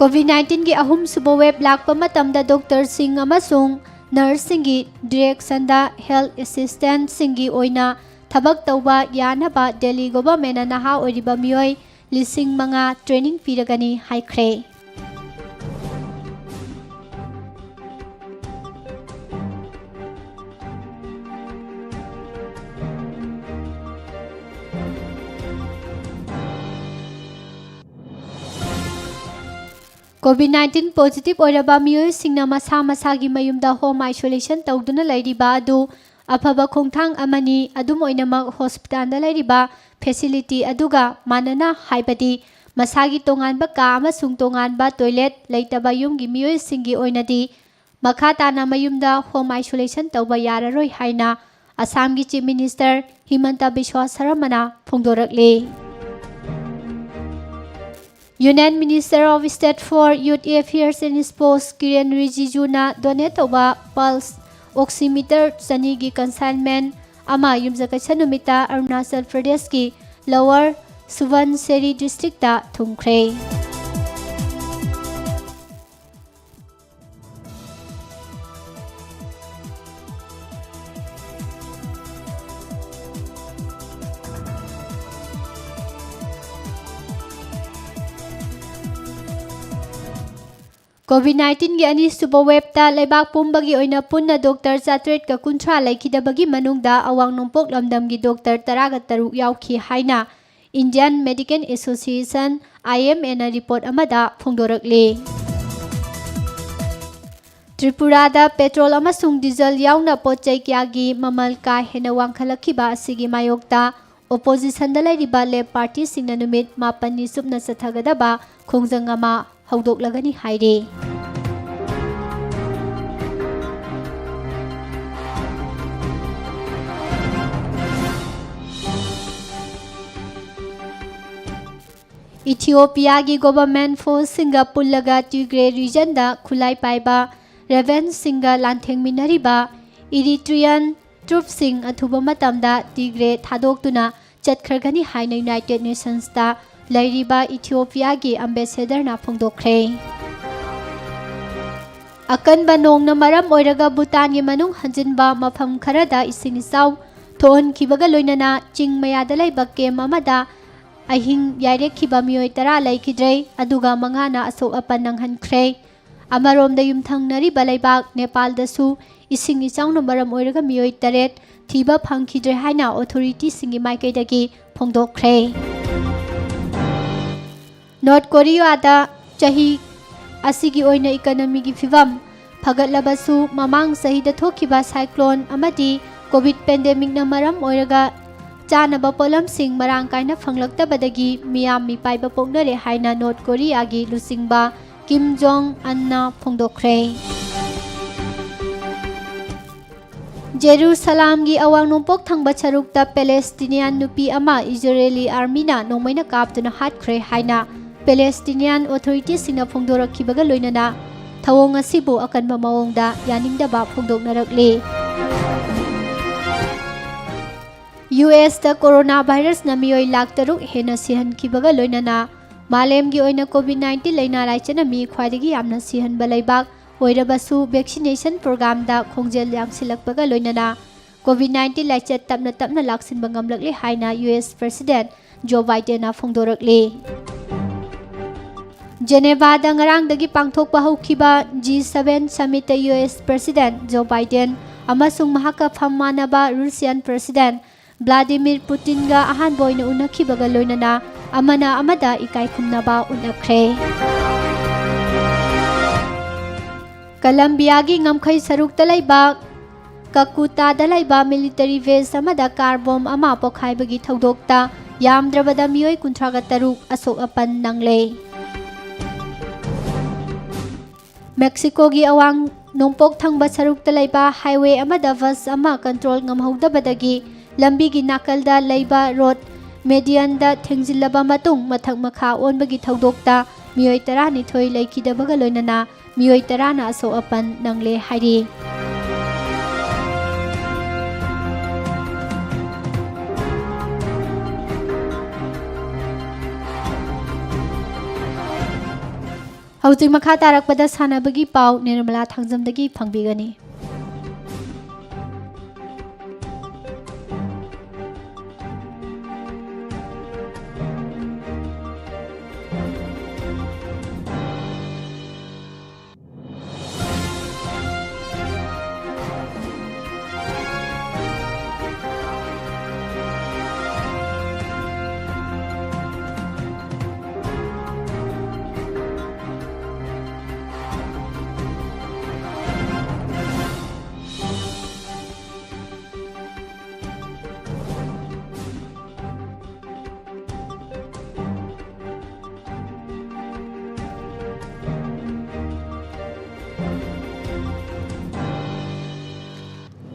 COVID-19ꯒꯤ ꯑꯍꯨꯝꯁꯨꯕ ꯋꯦꯕ ꯂꯥꯛꯄ ꯃꯇꯝꯗ ꯗꯣꯛꯇꯔꯁꯤꯡ ꯑꯃꯁꯨꯡ ꯅꯔꯁꯁꯤꯡꯒꯤ ꯗꯤꯔꯦꯛꯁꯟꯗ ꯍꯦꯜꯊ ꯑꯦꯁꯤꯁꯇꯦꯟꯠꯁꯤꯡꯒꯤ ꯑꯣꯏꯅ ꯊꯕꯛ ꯇꯧꯕ ꯌꯥꯅꯕ ꯗꯦꯜꯂꯤ ꯒꯣꯚꯔꯟꯃꯦꯟꯠꯅ ꯅꯍꯥ ꯑꯣꯏꯔꯤꯕ ꯃꯤꯑꯣꯏ 5,000 ꯇ꯭ꯔꯦꯅꯤꯡ ꯄꯤꯔꯒꯅꯤ ꯍꯥꯏꯈ꯭ꯔꯦ꯫ COVID-19 ꯄꯣꯖꯤꯇꯤꯚ ꯑꯣꯏꯔꯕ ꯃꯤꯑꯣꯏꯁꯤꯡꯅ ꯃꯁꯥ ꯃꯁꯥꯒꯤ ꯃꯌꯨꯝꯗ ꯍꯣꯝ ꯑꯥꯏꯁꯣꯂꯦꯁꯟ ꯇꯧꯗꯨꯅ ꯂꯩꯔꯤꯕ ꯑꯗꯨ ꯑꯐꯕ ꯈꯣꯡꯊꯥꯡ ꯑꯃꯅꯤ꯫ ꯑꯗꯨꯝ ꯑꯣꯏꯅꯃꯛ ꯍꯣꯁꯄꯤꯇꯥꯜꯗ ꯂꯩꯔꯤꯕ ꯐꯦꯁꯤꯂꯤꯇꯤ ꯑꯗꯨꯒ ꯃꯥꯟꯅꯅ ꯍꯥꯏꯕꯗꯤ ꯃꯁꯥꯒꯤ ꯇꯣꯉꯥꯟꯕ ꯀꯥ ꯑꯃꯁꯨꯡ ꯇꯣꯉꯥꯟꯕ ꯇꯣꯏꯂꯦꯠ ꯂꯩꯇꯕ ꯌꯨꯝꯒꯤ ꯃꯤꯑꯣꯏꯁꯤꯡꯒꯤ ꯑꯣꯏꯅꯗꯤ ꯃꯈꯥ ꯇꯥꯅ ꯃꯌꯨꯝꯗ ꯍꯣꯝ ꯑꯥꯏꯁꯣꯂꯦꯁꯟ ꯇꯧꯕ ꯌꯥꯔꯔꯣꯏ ꯍꯥꯏꯅ ꯑꯁꯥꯝꯒꯤ ꯆꯤꯐ ꯃꯤꯅꯤꯁꯇꯔ ꯍꯤꯃꯟꯇ ꯕꯤꯁ꯭ꯋꯥ ꯁꯔꯃꯅ ꯐꯣꯡꯗꯣꯔꯛꯂꯤ꯫ Union minister of state for youth affairs and sports Kiren ꯔꯤꯖꯤꯖꯨꯅ ꯗꯣꯅꯦꯠ ꯇꯧꯕ ꯄꯜꯁ ꯑꯣꯛꯁꯤꯃꯤꯇꯔ 200ꯒꯤ ꯀꯟꯁꯥꯏꯟꯃꯦꯟꯠ ꯑꯃ ꯌꯨꯝꯁꯀꯩꯁ ꯅꯨꯃꯤꯠꯇ ꯑꯔꯨꯅꯥꯆꯜ ꯄ꯭ꯔꯗꯦꯁꯀꯤ ꯂꯣꯋꯔ ꯁꯨꯕꯟꯁꯦꯔꯤ ꯗꯤꯁꯇ꯭ꯔꯤꯛꯇ ꯊꯨꯡꯈ꯭ꯔꯦ꯫ COVID-19ꯒꯤ ꯑꯅꯤꯁꯨꯕ ꯋꯦꯕꯇ ꯂꯩꯕꯥꯛ ꯄꯨꯝꯕꯒꯤ ꯑꯣꯏꯅ ꯄꯨꯟꯅ ꯗꯣꯛꯇꯔ 890 ꯂꯩꯈꯤꯗꯕꯒꯤ ꯃꯅꯨꯡꯗ ꯑꯋꯥꯡ ꯅꯣꯡꯄꯣꯛ ꯂꯝꯗꯝꯒꯤ ꯗꯣꯛꯇꯔ 13 ꯌꯥꯎꯈꯤ ꯍꯥꯏꯅ ꯏꯟꯗꯤꯌꯟ ꯃꯦꯗꯤꯀꯦꯜ ꯑꯦꯁꯣꯁꯤꯌꯦꯁꯟ IMAꯅ ꯔꯤꯄꯣꯔꯠ ꯑꯃꯗ ꯐꯣꯡꯗꯣꯔꯛꯂꯤ꯫ ꯇ꯭ꯔꯤꯄꯨꯔꯥꯗ ꯄꯦꯇ꯭ꯔꯣꯜ ꯑꯃꯁꯨꯡ ꯗꯤꯖꯜ ꯌꯥꯎꯅ ꯄꯣꯠꯆꯩ ꯀꯌꯥꯒꯤ ꯃꯃꯜ ꯀꯥ ꯍꯦꯟꯅ ꯋꯥꯡꯈꯠꯂꯛꯈꯤꯕ ꯑꯁꯤꯒꯤ ꯃꯥꯌꯣꯛꯇ ꯑꯣꯄꯣꯖꯤꯁꯟꯗ ꯂꯩꯔꯤꯕ ꯂꯦꯕ ꯄꯥꯔꯇꯤꯁꯤꯡꯅ ꯅꯨꯃꯤꯠ 9ꯅꯤ ꯆꯨꯞꯅ ꯆꯠꯊꯒꯗꯕ ꯈꯣꯡꯖꯪ ꯑꯃ ꯍꯧꯗꯣꯛꯂꯒꯅꯤ ꯍꯥꯏꯔꯤ꯫ इथियोपियागी गवर्नमेंट फोर्ससिंगा पुल्लगा टिग्रे रीजनदा खुलाई पाइबा रेवेंससिंगा लांथेंमिनरिबा इरिट्रियन ट्रुप्सिंग अथुबा मतमदा टिग्रे थादोक्तुना चटखरगनी हाइना यूनाइटेड नेशंसता लैरिबा इथियोपियागी एम्बेसडरना फोंदोखरे। अकनबा नोंगना मरम ओइरगा भूटानगी मनुंग हंजिनबा मफम खरदा इसिंग इचाव थोहनखिबगा लोइनना चिंग मयादा लैबा केम अमदा अहिंग याइरेखिबा मियोय 10 लैखिद्रे अदुगा 5ना असोक अपन नंगहनख्रे। अमरोमदा युमथंगनरिबा लैबाक नेपालदसु इसिंग इचावना मरम ओइरगा मियोय 8 थीबा फंखिद्रे हाइना ऑथोरिटीसिंगी माइकैदगी फोंदोखरे। नॉर्थ कोरियादा चही असिगी ओइना इकोनॉमीगी फिवम फगतलबसु ममांग सहीदा थोखिबा साइक्लोन अमदी कोविड पेंडेमिकना मरम ओइरगा चानबा पोलमसिंग मरांग कायना फंगलक्तबदगी मियाम मिपाइबा पोंगनरे हाइना नॉर्थ कोरियागी लुसिंगबा किम जोंग अन्ना फोंदोखरे। जेरूसलामगी अवांग नोंपोक थंगबा सरुकता पैलेस्टीनियन नुपी अमा इजरायली आर्मीना नोंमैना कापतुना हाटख्रे हाइना पैलेस्टीनियन ऑथोरिटीसिंगना फोंदोरखिबगा लोइनना थवोंग असिबु अकनबा मवोंगदा यानिंगदबा फोंदोकनरकले। US दा कोरोना वायरस ना मियोय 1,03,000 हेना सिहनखिबगा लोइनना मालेमगी ओइना कोविड-19 लैना लाइचना मी ख्वाइदगी यामना सिहनबा लैबाक ओइरबसु वैक्सीनेशन प्रोग्राम दा खोंजेल यांगसिलकबगा लोइनना कोविड-19 लाइचत तपना तपना लाक्सिनबा ngamlakle हाइना US president Joe Biden ना फोंदोरकले। जेनेवादा ngarangdagi pangthokpa hokhiba G7 summit da US president Joe Biden amasung mahaka phammanaba Russian president Vladimir Putin ga ahan boina unakhibaga loinana amana amada ikai khumnaba unakre। Colombia gi ngamkhai saruk talaiba Kakutada laiba military base amada car bomb ama pokhaibagi thodokta yamdrabada miyoi 36 asok apan nangle. Mexico gi awang nongpok thangba sarukta laiba highway amada bus ama control ngamhodabadagi lambi gi nakalda laiba road median da thengzilaba matung mathak makha onbagi thodokta miyoi 12 laikhidabaga loinana miyoi 10 na asok apan nangle hairi. Hauting makha tarakpada sanabagi pau Nirmala Thangzamdagi phangbigani.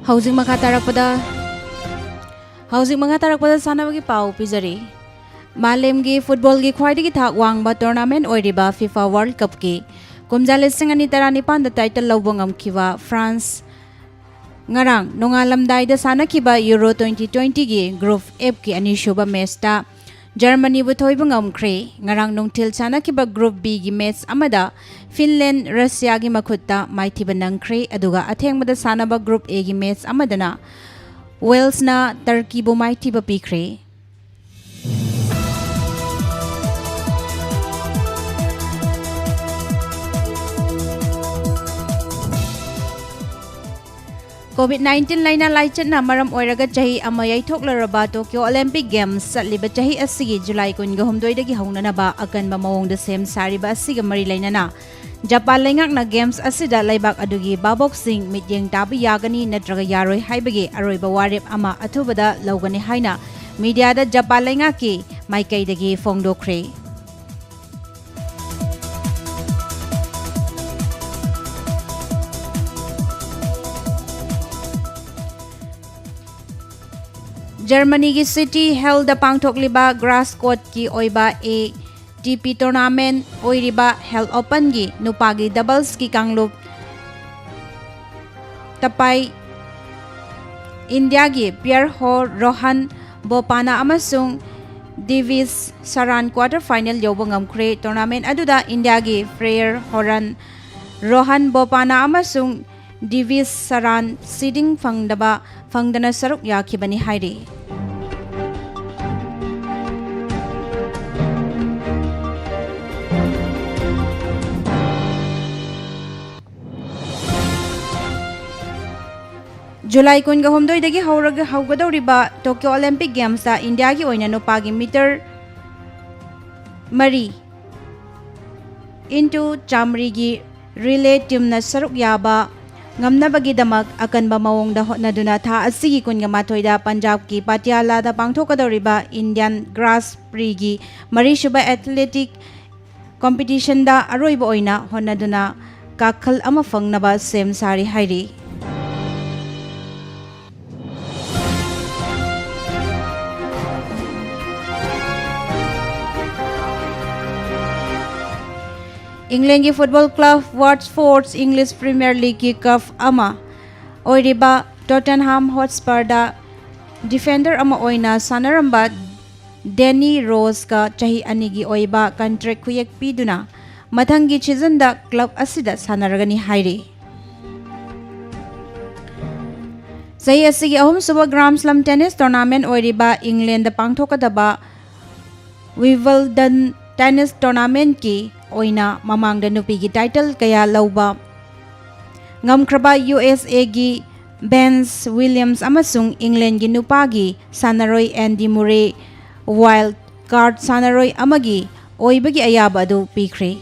Housing makha tarakpada sanabagi pau pizari malemgi football gi khwaidagi thak wangba tournament oiriba FIFA World Cup ki kumjale singani tarani panda title lobongam khiwa France ngarang nongalamdai da sanakhiba Euro 2020 gi group F ki anishuba match ta Germany bu thoibangam khre ngarang nongthil sanakhiba group B gi match amada Finland Russia gi makhutta maithiba nangkhre aduga athengmada sanaba group A gi match amadana Wales na Turkey bu maithiba pikre. COVID-19 laina laichat na maram oiraga chahi ama yaithoklaraba Tokyo Olympic Games satliba chahi asigi July 19 dagi haunanaba akanba mawongda sem sariba asiga mari lainana Japan laingakna Games asida laibak adugi babok sing mityeng tabi yagani natraga yaroi haibagi aroiba warep ama athubada lawgani haina media da Japan laingaki maikaidagi fongdokre. Germany ki city held the pangthokliba grass court ki oiba ATP tournament oiriba held open gi nupagi doubles ki kanglup tapai India gi Pierre Ho Rohan Bopana amasung Divis Saran quarter final yobangam kre tournament aduda India gi Freer Horan Rohan Bopana amasung Divis Saran seeding fangdana saruk yakhibani hairi. July 19 dagi haugadoriba Tokyo Olympic Games da India gi oina nupagi meter mari into chamri gi relay team na saruk yaba ngamnabagi damak akanba mawongda hotnaduna tha asigi kunga mathoida Punjab ki Patiala da pangthokadoriba Indian Grass Prix gi mari shuba athletic competition da aroiba oina hotnaduna kakhal ama fangnaba sem sari hairi. England ki football club Watford English Premier League ki cup ama oiriba Tottenham Hotspur da defender ama oina sanaramba Danny Rose ka chahi anigi oiba contract khuyak piduna mathangi season da club asida sanaragani hairi. Sahi asigi ahum suba Grand Slam tennis tournament oiriba England da pangthokadaba Wimbledon tennis tournament ki oina mamangda nupigi title kaya lauba ngamkraba USA gi Venus Williams amasung England gi nupagi sanaroi Andy Murray wild card sanaroi amagi oibagi ayaba adu pikre.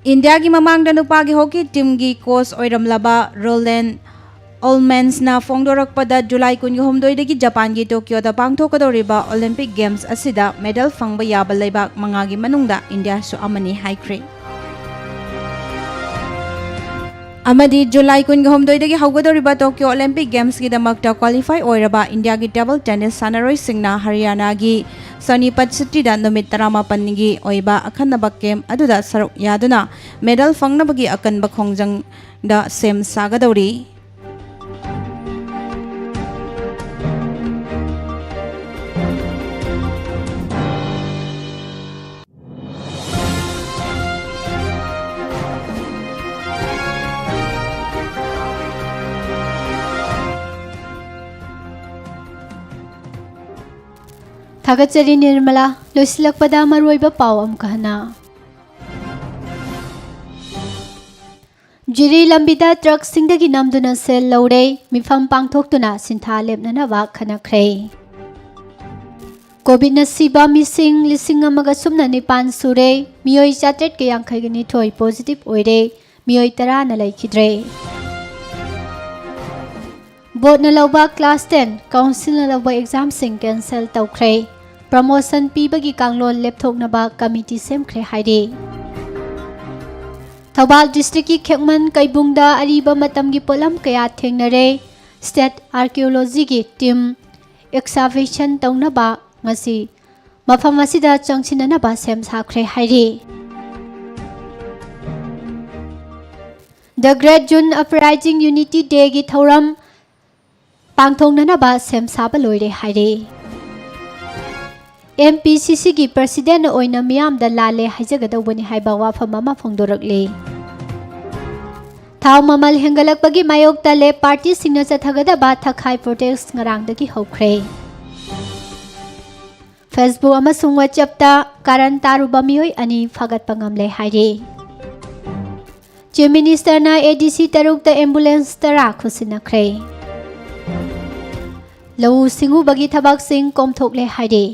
India की ममांगदा नुपागी hockey team की coach ओइरमलाबा रोलेन ओलमेंसना फोंदोरकपदा जुलाई 19 Japan की टोक्योदा पांगथोकदौरिबा Olympic games असिदा medal फंगबा याबा लेबाक मंगागी मनुंगदा India सु अमनी हाइख्रे अमदी जुलाई 19 हौगदौरिबा Tokyo Olympic games की दमकता qualify ओइरबा India की table tennis सानरोई सिंगना Haryana की सोनीपत सिटीदा नुमित 18 की ओइबा अखन्नबा game अदुदा सरुक यादुना मेडल फंगनबगी अकनबा खोंजंगदा सेम सागदौरी थागतचरी निर्मला लोइसिलकपदा मरुइबा पाव अमकहना जिरी लंबिदा ट्रक सिंगदगी नमदुना सेल लौरे मिफम पांगथोक्तुना सिंथा लेपननबा खनख्रे कोविड नसीबा मिसिंग लिसिंग अमगा सुमना निपान सुरे मियोई 892 पॉजिटिव ओइरे मियोई 10 न लैखिद्रे बोर्ड न लौबा क्लास 10 काउंसिल न लौबा एग्जाम सिंग कैंसल तौख्रे प्रमोशन पीबगी कांगलोन लेपथोकनबा कमिटी सेमख्रे हाइरे थौबाल डिस्ट्रिक्ट की खेमन कैबुंगदा अरीबा मतम की पोलम कया थेंगनरे स्टेट आर्कियोलॉजी की टीम एक्सकवेशन तौनबा ngasi mafam asida changchinanaba sem sakhre hairi The Great June Uprising Unity Day gi thoram pangthongnanaba sem saba loire hairi MPCC की president ओइना मियाम दा लाले हाइजगदौबनी हाइबा वाफम अमा फोंदोरकले थाव ममल हेंगलकपगी मायोक्ता ले पार्टी सिंगना चथगदबा थखाई प्रोटेस्ट ngarangdagi हौख्रे Facebook अमसुंग WhatsApp ता कारण तारुबा मियोय अनि फागत पंगमले हाइरे चीफ मिनिस्टर ना ADC तरुक ता एम्बुलेंस तरा खुसिनख्रे लौ सिंगु बगी थबक सिंग कोमथोकले हाइरे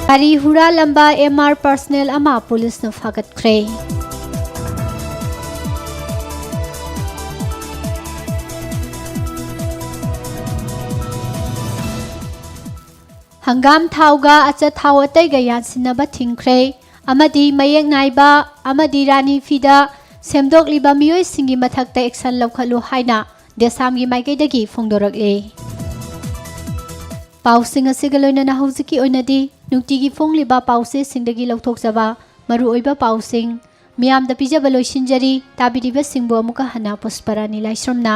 गाड़ी हुरा लंबा MR पर्सनल अमा पुलिस न फागतख्रे हंगाम थाउगा अचा थाउ अतैगा यानसिनबा थिंख्रे अमदी मयेक नाइबा अमदी रानी फिदा सेमदोकलिबा मियोय सिंगी मथक्ता एक्शन लौखलु हाइना देसामगी माइकेदगी फोंदोरकले पाउसिंग असिगा लोइनना हौजिकी ओइनदी नुक्तिगी फोंगलिबा पाउसे सिंगदगी लौथोकजबा मरु ओइबा पाउसिंग मियामदा पिजबा लोइसिनजरी ताबिदिबा सिंगबो अमुका हना पुष्परानी लाइश्रमना